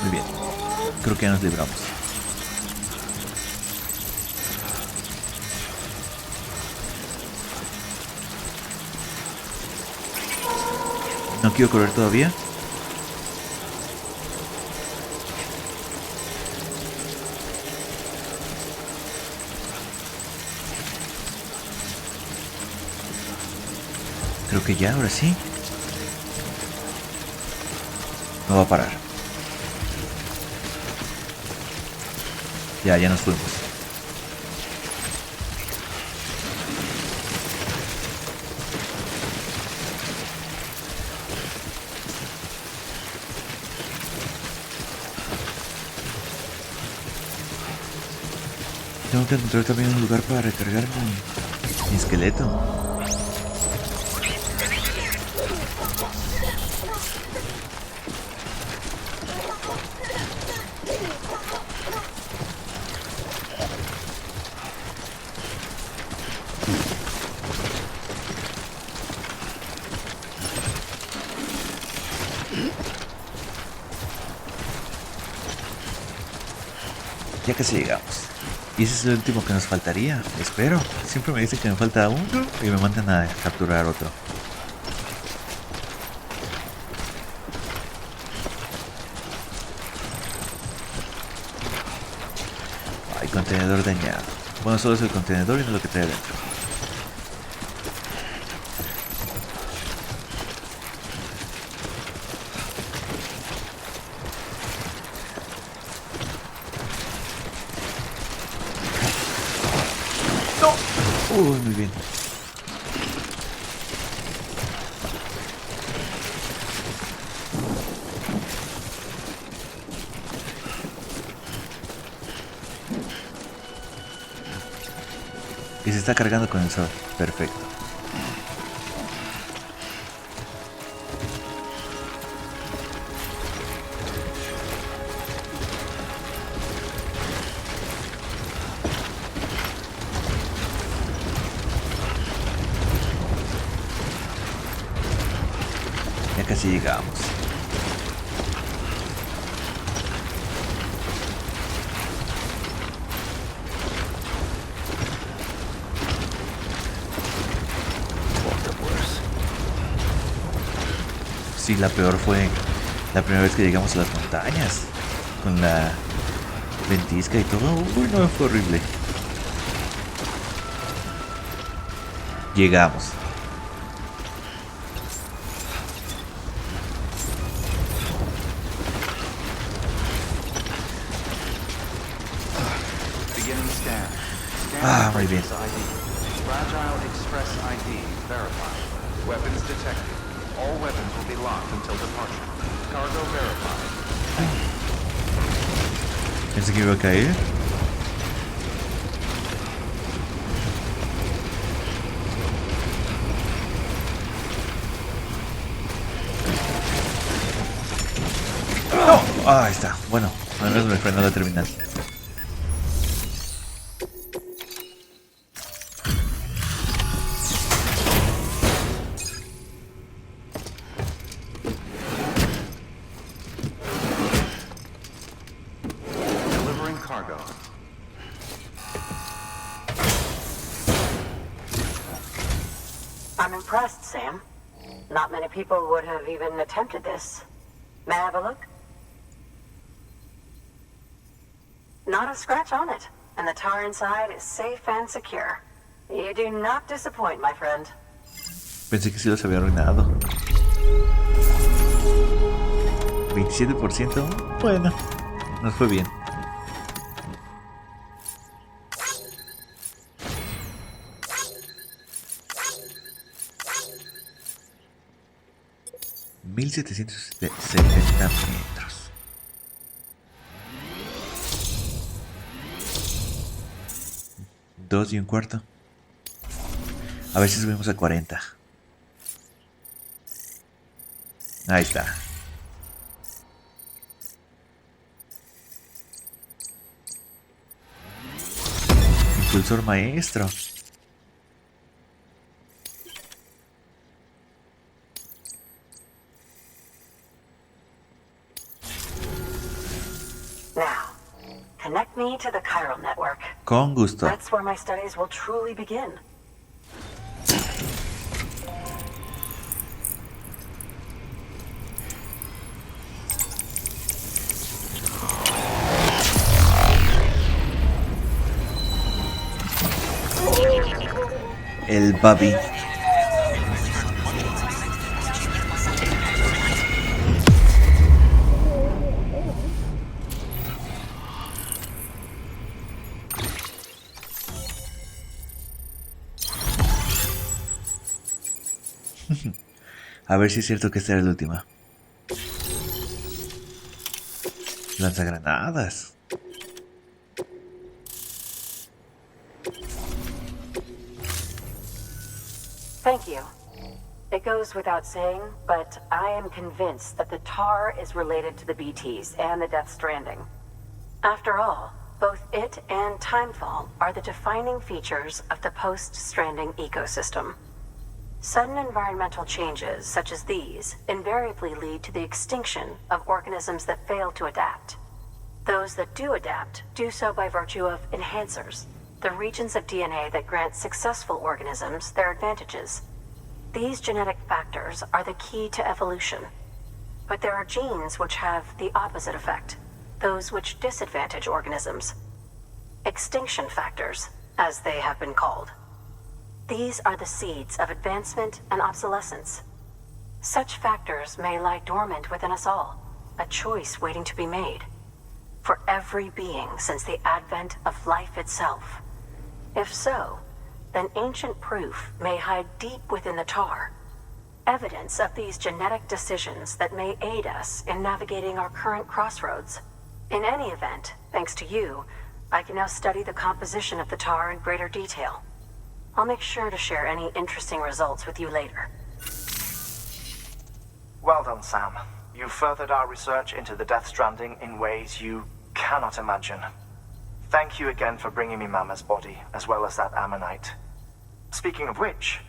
Muy bien. Creo que ya nos libramos. No quiero correr todavía. Creo que ya, ahora sí. No va a parar. Ya nos fuimos. Tengo que encontrar también un lugar para recargar mi esqueleto. Ya casi llegamos. Y ese es el último que nos faltaría, espero. Siempre me dicen que me falta uno y me mandan a capturar otro. Ay, contenedor dañado. Bueno, solo es el contenedor y no lo que trae adentro. Uy, muy bien. Y se está cargando con el sol. Perfecto. Ya casi llegamos. Sí, la peor fue la primera vez que llegamos a las montañas. Con la ventisca y todo. Uy, no, fue horrible. Llegamos. Ah, muy bien. Fragile Express ID verified. Weapons detected. All weapons will be locked until departure. Cargo verified. Pensé que iba a caer. ¡No! Ah, ahí está. Bueno, al menos me frenó la terminal. I'm impressed, Sam. Not many people would have even attempted this. May I have a look? Not a scratch on it, and the tar inside is safe and secure. You do not disappoint, my friend. Pensé que sí los había arruinado. 27%. Bueno, nos fue bien. $1770 metros. Dos y un cuarto. A ver si subimos a 40. Ahí está. Impulsor maestro. Now, connect me to the chiral network. Con gusto. That's where my studies will truly begin. El Babi. A ver si es cierto que esta era la última. Lanzagranadas. Thank you. It goes without saying, but I am convinced that the tar is related to the BTs and the Death Stranding. After all, both it and Timefall are the defining features of the post-Stranding ecosystem. Sudden environmental changes such as these invariably lead to the extinction of organisms that fail to adapt. Those that do adapt do so by virtue of enhancers, the regions of DNA that grant successful organisms their advantages. These genetic factors are the key to evolution. But there are genes which have the opposite effect, those which disadvantage organisms. Extinction factors, as they have been called. These are the seeds of advancement and obsolescence. Such factors may lie dormant within us all, a choice waiting to be made. For every being since the advent of life itself. If so, then ancient proof may hide deep within the tar. Evidence of these genetic decisions that may aid us in navigating our current crossroads. In any event, thanks to you, I can now study the composition of the tar in greater detail. I'll make sure to share any interesting results with you later. Well done, Sam. You furthered our research into the Death Stranding in ways you cannot imagine. Thank you again for bringing me Mama's body, as well as that ammonite. Speaking of which,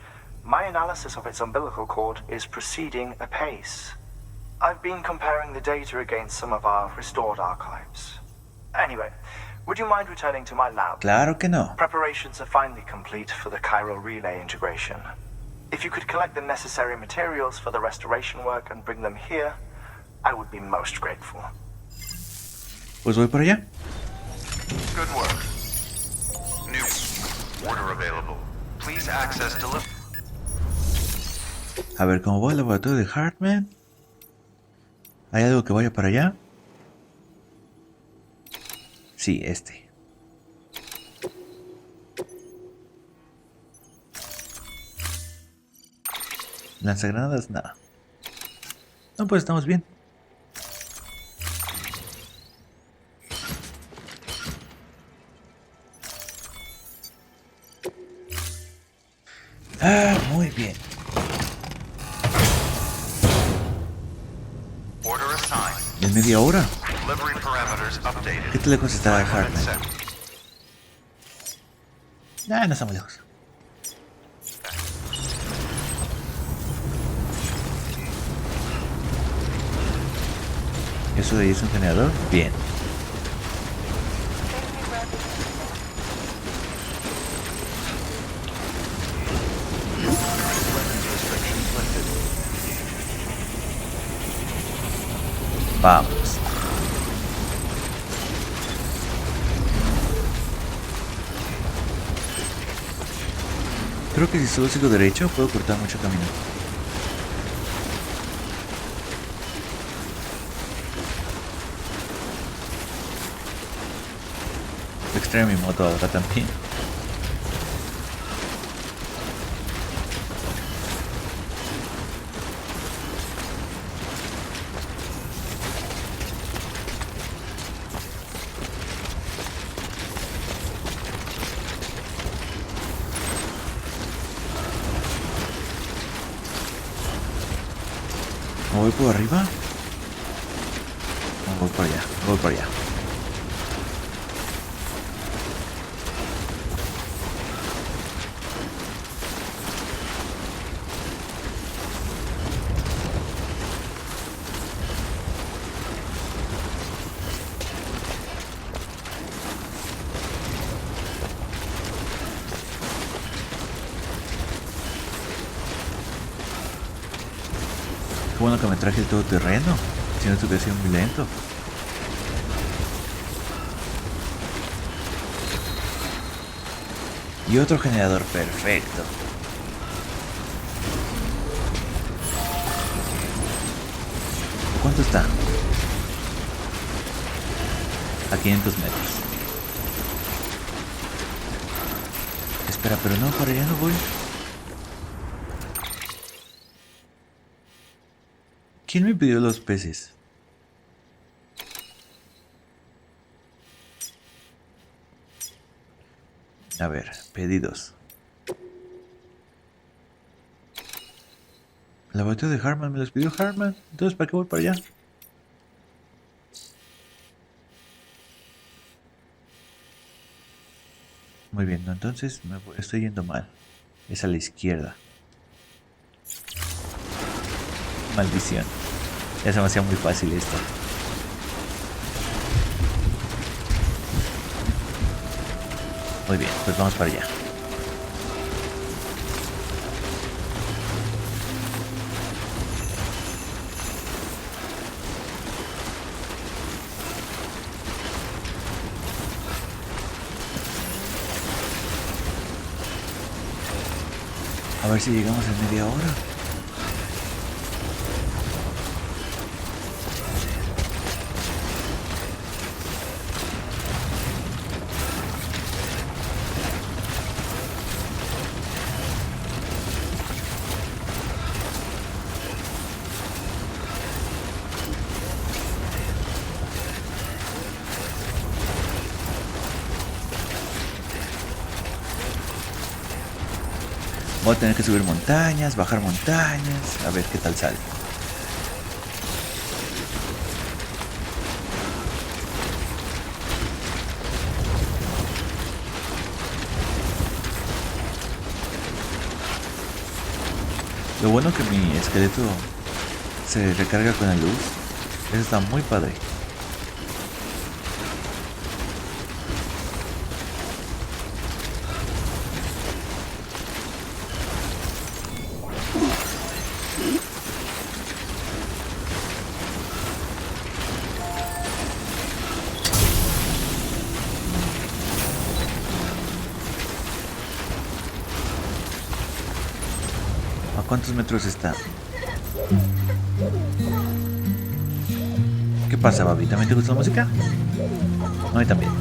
my analysis of its umbilical cord is proceeding apace. I've been comparing the data against some of our restored archives. Anyway, would you mind returning to my lab? Claro que no. Preparations are finally complete for the chiral relay integration. If you could collect the necessary materials for the restoration work and bring them here, I would be most grateful. Pues voy para allá. Good work. New order available. Please access delivery. A ver cómo va el laboratorio de Hartman. ¿Hay algo que vaya para allá? Sí, este. Lanzagranadas, nada. No, pues estamos bien. Ah, muy bien. Order assigned. ¿En media hora? Delivery parameters updated. ¿Qué te le contestará a Hartman? No estamos lejos. ¿Eso de ahí es un generador? Bien. Vamos. Creo que si solo sigo derecho puedo cortar mucho camino. Extraño mi moto ahora también. ¿Me voy por arriba? No, voy por allá, voy por allá. Qué bueno que me traje el todoterreno, si no estuviera sido muy lento. Y otro generador perfecto. ¿Cuánto está? A 500 metros. Espera, pero no, para allá no voy. ¿Quién me pidió los peces? A ver, pedidos. La botella de Hartman me los pidió Hartman. Entonces, ¿para qué voy para allá? Muy bien, ¿no? Entonces estoy yendo mal. Es a la izquierda. Maldición. Ya se me hacía muy fácil esto. Muy bien, pues vamos para allá. A ver si llegamos en media hora. Voy a tener que subir montañas, bajar montañas, a ver qué tal sale. Lo bueno que mi esqueleto se recarga con la luz, eso está muy padre. ¿Cuántos metros está? ¿Qué pasa, Babi? ¿También te gusta la música? A mí también.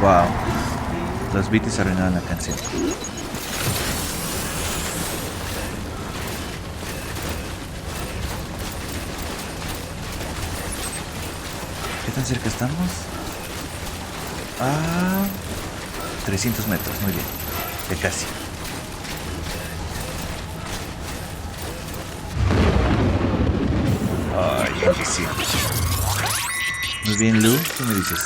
Wow, los beats arruinaron la canción. ¿Qué tan cerca estamos? A 300 metros, muy bien, ya casi. Ay, bendición. Muy bien, Lu, ¿qué me dices?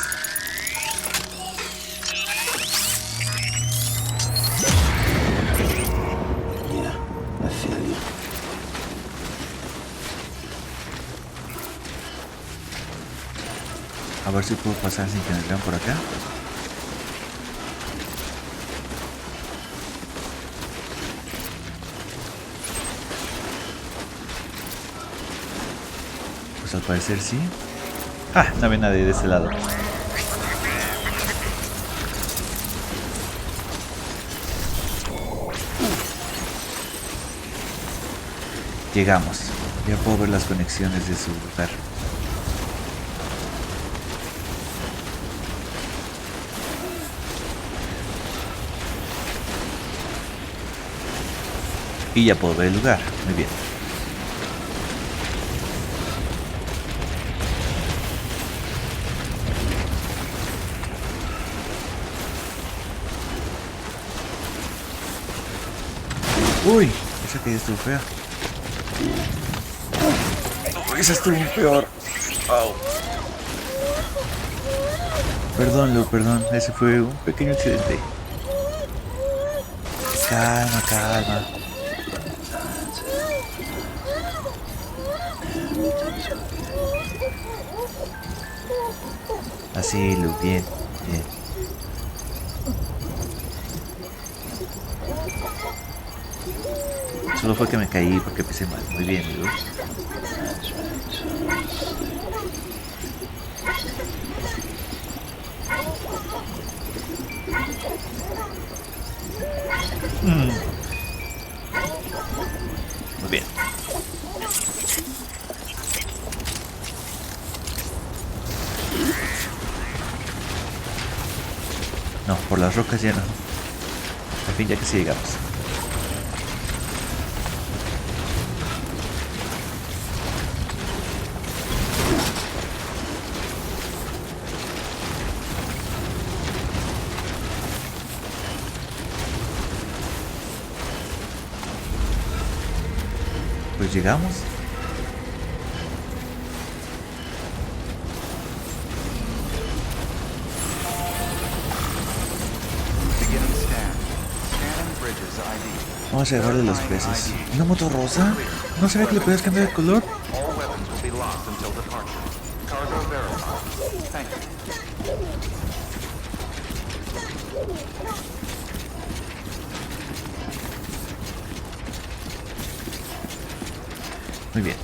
A ver si puedo pasar sin que me vean por acá. Pues al parecer sí. Ah, no había nadie de ese lado. Llegamos. Ya puedo ver las conexiones de su lugar. Y ya puedo ver el lugar. Muy bien. Uy, esa caída estuvo fea. Uy, esa estuvo peor. Au. Perdón, Lu, perdón. Ese fue un pequeño accidente. Calma, calma. Así, Lu, bien, bien. Solo fue que me caí porque pisé mal. Muy bien, Lu. Muy bien. No, por las rocas ya no. Al fin ya que sí llegamos. Pues llegamos. Vamos a llevarle los peces. ¿Una moto rosa? ¿No sabía que le podías cambiar de color? Muy bien.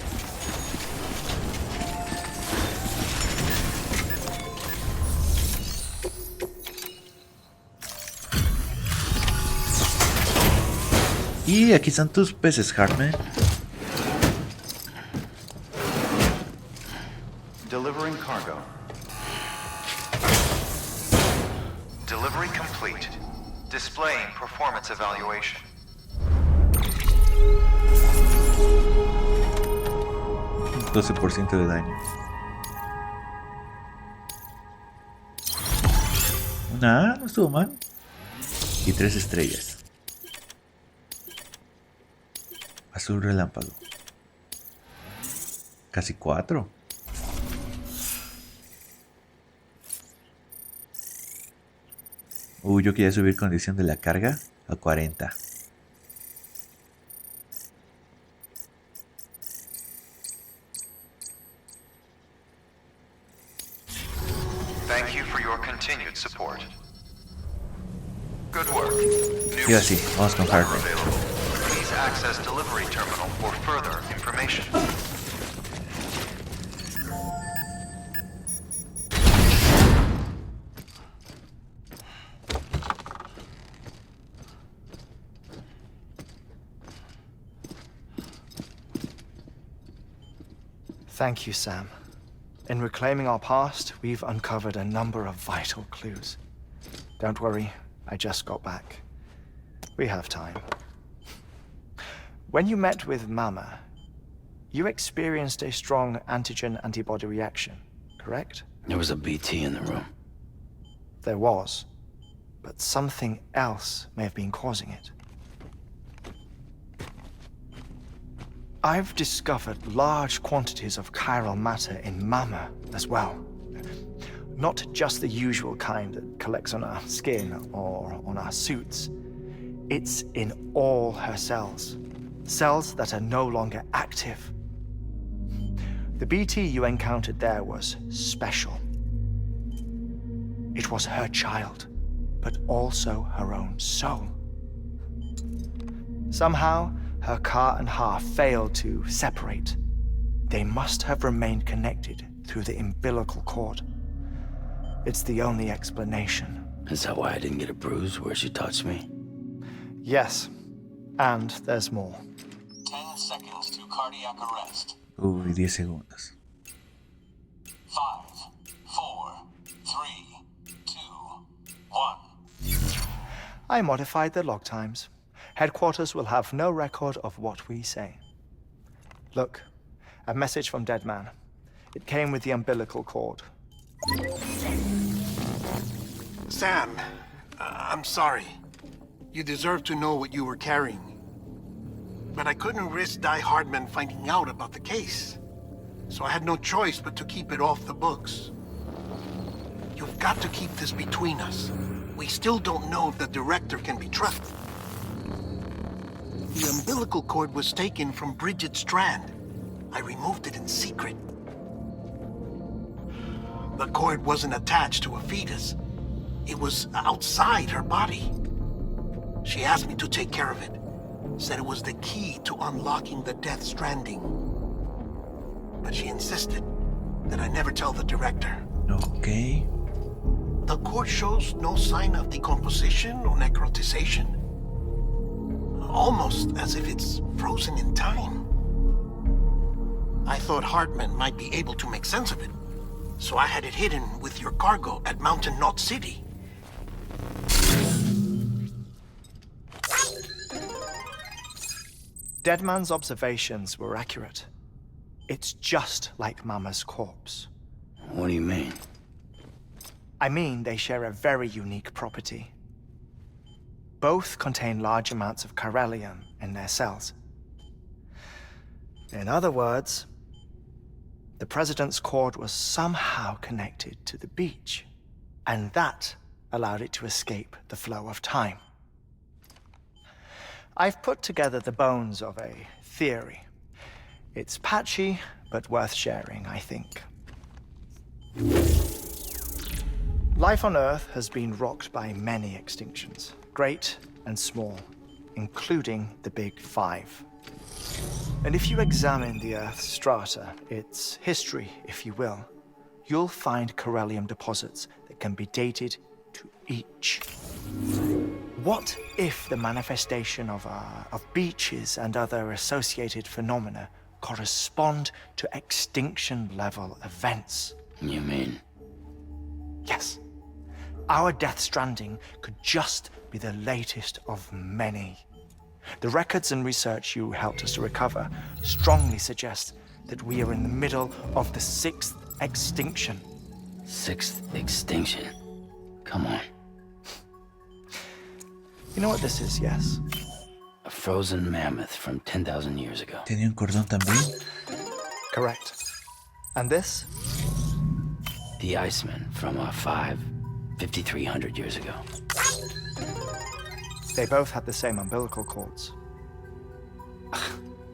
Y aquí están tus peces, Hartman. Delivering cargo. Delivery complete. Displaying performance evaluation. Un 12% de daño. Una A, no estuvo mal. Y 3 estrellas. Azul relámpago. Casi 4. Yo quería subir condición de la carga a 40. Thank you for your continued support. Good work. Y así, vamos con Hartman. Please access delivery terminal for further information. Thank you, Sam. In reclaiming our past, we've uncovered a number of vital clues. Don't worry, I just got back. We have time. When you met with Mama, you experienced a strong antigen-antibody reaction, correct? There was a BT in the room. There was, but something else may have been causing it. I've discovered large quantities of chiral matter in Mama as well. Not just the usual kind that collects on our skin or on our suits. It's in all her cells. Cells that are no longer active. The BT you encountered there was special. It was her child, but also her own soul. Somehow, her car and half failed to separate. They must have remained connected through the umbilical cord. It's the only explanation. Is that why I didn't get a bruise where she touched me? Yes, and there's more. 10 seconds to cardiac arrest. 10 segundos. 5, 4, 3, 2, 1. I modified the log times. Headquarters will have no record of what we say. Look, a message from Dead Man. It came with the umbilical cord. Sam, I'm sorry. You deserve to know what you were carrying. But I couldn't risk Die Hardman finding out about the case. So I had no choice but to keep it off the books. You've got to keep this between us. We still don't know if the director can be trusted. The umbilical cord was taken from Bridget Strand. I removed it in secret. The cord wasn't attached to a fetus. It was outside her body. She asked me to take care of it. Said it was the key to unlocking the Death Stranding. But she insisted that I never tell the director. Okay. The cord shows no sign of decomposition or necrotization. Almost as if it's frozen in time. I thought Hartman might be able to make sense of it, so I had it hidden with your cargo at Mountain Knot City. Deadman's observations were accurate. It's just like Mama's corpse. What do you mean? I mean they share a very unique property. Both contain large amounts of chiralium in their cells. In other words, the President's cord was somehow connected to the beach, and that allowed it to escape the flow of time. I've put together the bones of a theory. It's patchy, but worth sharing, I think. Life on Earth has been rocked by many extinctions, great and small, including the Big Five. And if you examine the Earth's strata, its history, if you will, you'll find chiralium deposits that can be dated to each. What if the manifestation of beaches and other associated phenomena correspond to extinction-level events? You mean? Yes. Our Death Stranding could just be the latest of many. The records and research you helped us to recover strongly suggest that we are in the middle of the 6th extinction. 6th extinction? Come on. You know what this is, yes? A frozen mammoth from 10,000 years ago. ¿Tenía un cordón también? Correct. And this? The Iceman from 5,300 years ago. They both had the same umbilical cords.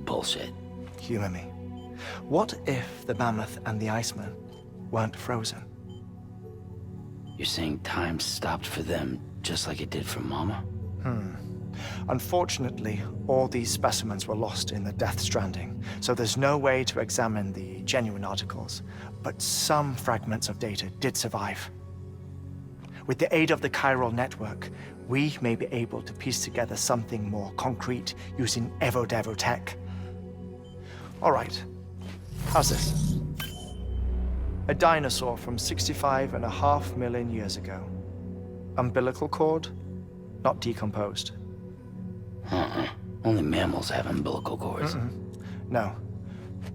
Bullshit. Humor me. What if the mammoth and the Iceman weren't frozen? You're saying time stopped for them just like it did for Mama? Unfortunately, all these specimens were lost in the Death Stranding, so there's no way to examine the genuine articles, but some fragments of data did survive. With the aid of the chiral network, we may be able to piece together something more concrete using Evo-Devo tech. All right, how's this? A dinosaur from 65.5 million years ago. Umbilical cord, not decomposed. Only mammals have umbilical cords. No.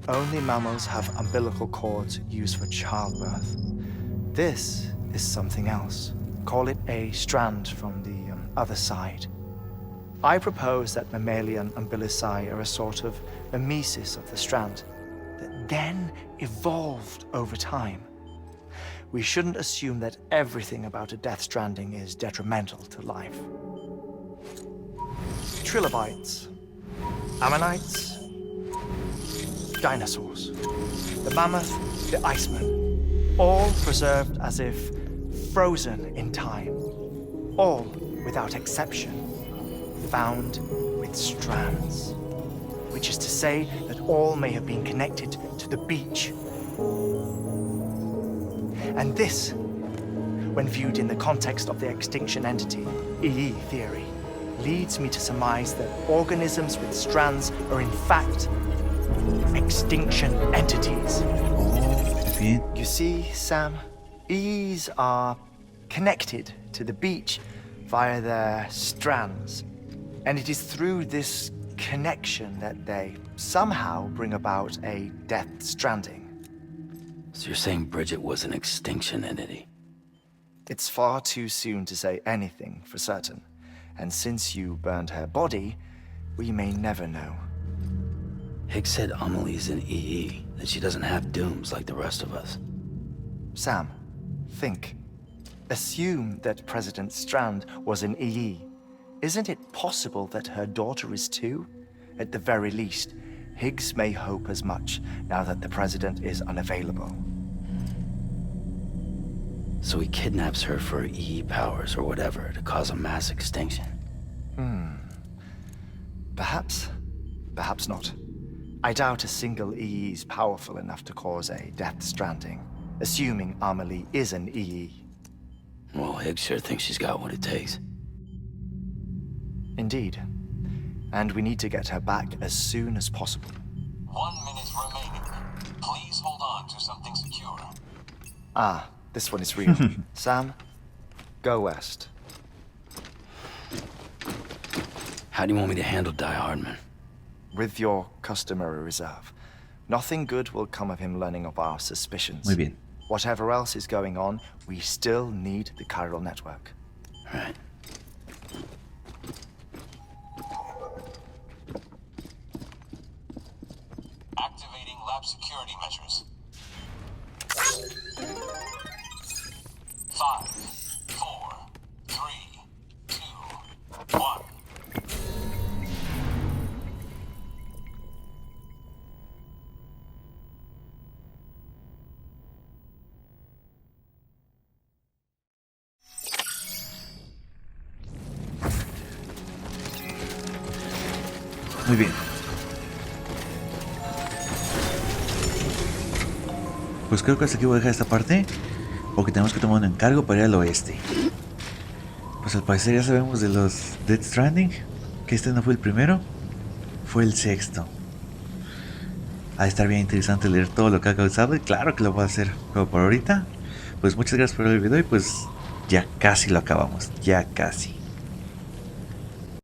Only mammals have umbilical cords used for childbirth. This is something else. Call it a strand from the other side. I propose that mammalian umbilici are a sort of mimesis of the strand that then evolved over time. We shouldn't assume that everything about a Death Stranding is detrimental to life. Trilobites, ammonites, dinosaurs, the mammoth, the Iceman, all preserved as if frozen in time, all without exception, found with strands, which is to say that all may have been connected to the beach. And this, when viewed in the context of the extinction entity, EE theory, leads me to surmise that organisms with strands are in fact extinction entities. You see, Sam, EEs are connected to the beach via their strands. And it is through this connection that they somehow bring about a Death Stranding. So you're saying Bridget was an extinction entity? It's far too soon to say anything for certain. And since you burned her body, we may never know. Higgs said Amelie's an EE, that she doesn't have dooms like the rest of us. Sam, think. Assume that President Strand was an EE. Isn't it possible that her daughter is too? At the very least, Higgs may hope as much now that the President is unavailable. So he kidnaps her for EE powers or whatever to cause a mass extinction. Perhaps. Perhaps not. I doubt a single EE is powerful enough to cause a Death Stranding, assuming Amelie is an EE. Well, Higgs sure thinks she's got what it takes. Indeed. And we need to get her back as soon as possible. 1 minute remaining. Please hold on to something secure. Ah, this one is real. Sam, go west. How do you want me to handle Die Hardman? With your customary reserve. Nothing good will come of him learning of our suspicions. Muy bien. Whatever else is going on, we still need the chiral network. Right. Activating lab security measures. 5, 4, 3, 2, 1. Muy bien. Pues creo que hasta aquí voy a dejar esta parte, porque tenemos que tomar un encargo para ir al oeste. Pues al parecer ya sabemos de los Death Stranding, que este no fue el primero, fue el sexto. Ha de estar bien interesante leer todo lo que ha causado, y claro que lo voy a hacer. Pero por ahorita, pues muchas gracias por ver el video y pues ya casi lo acabamos, ya casi.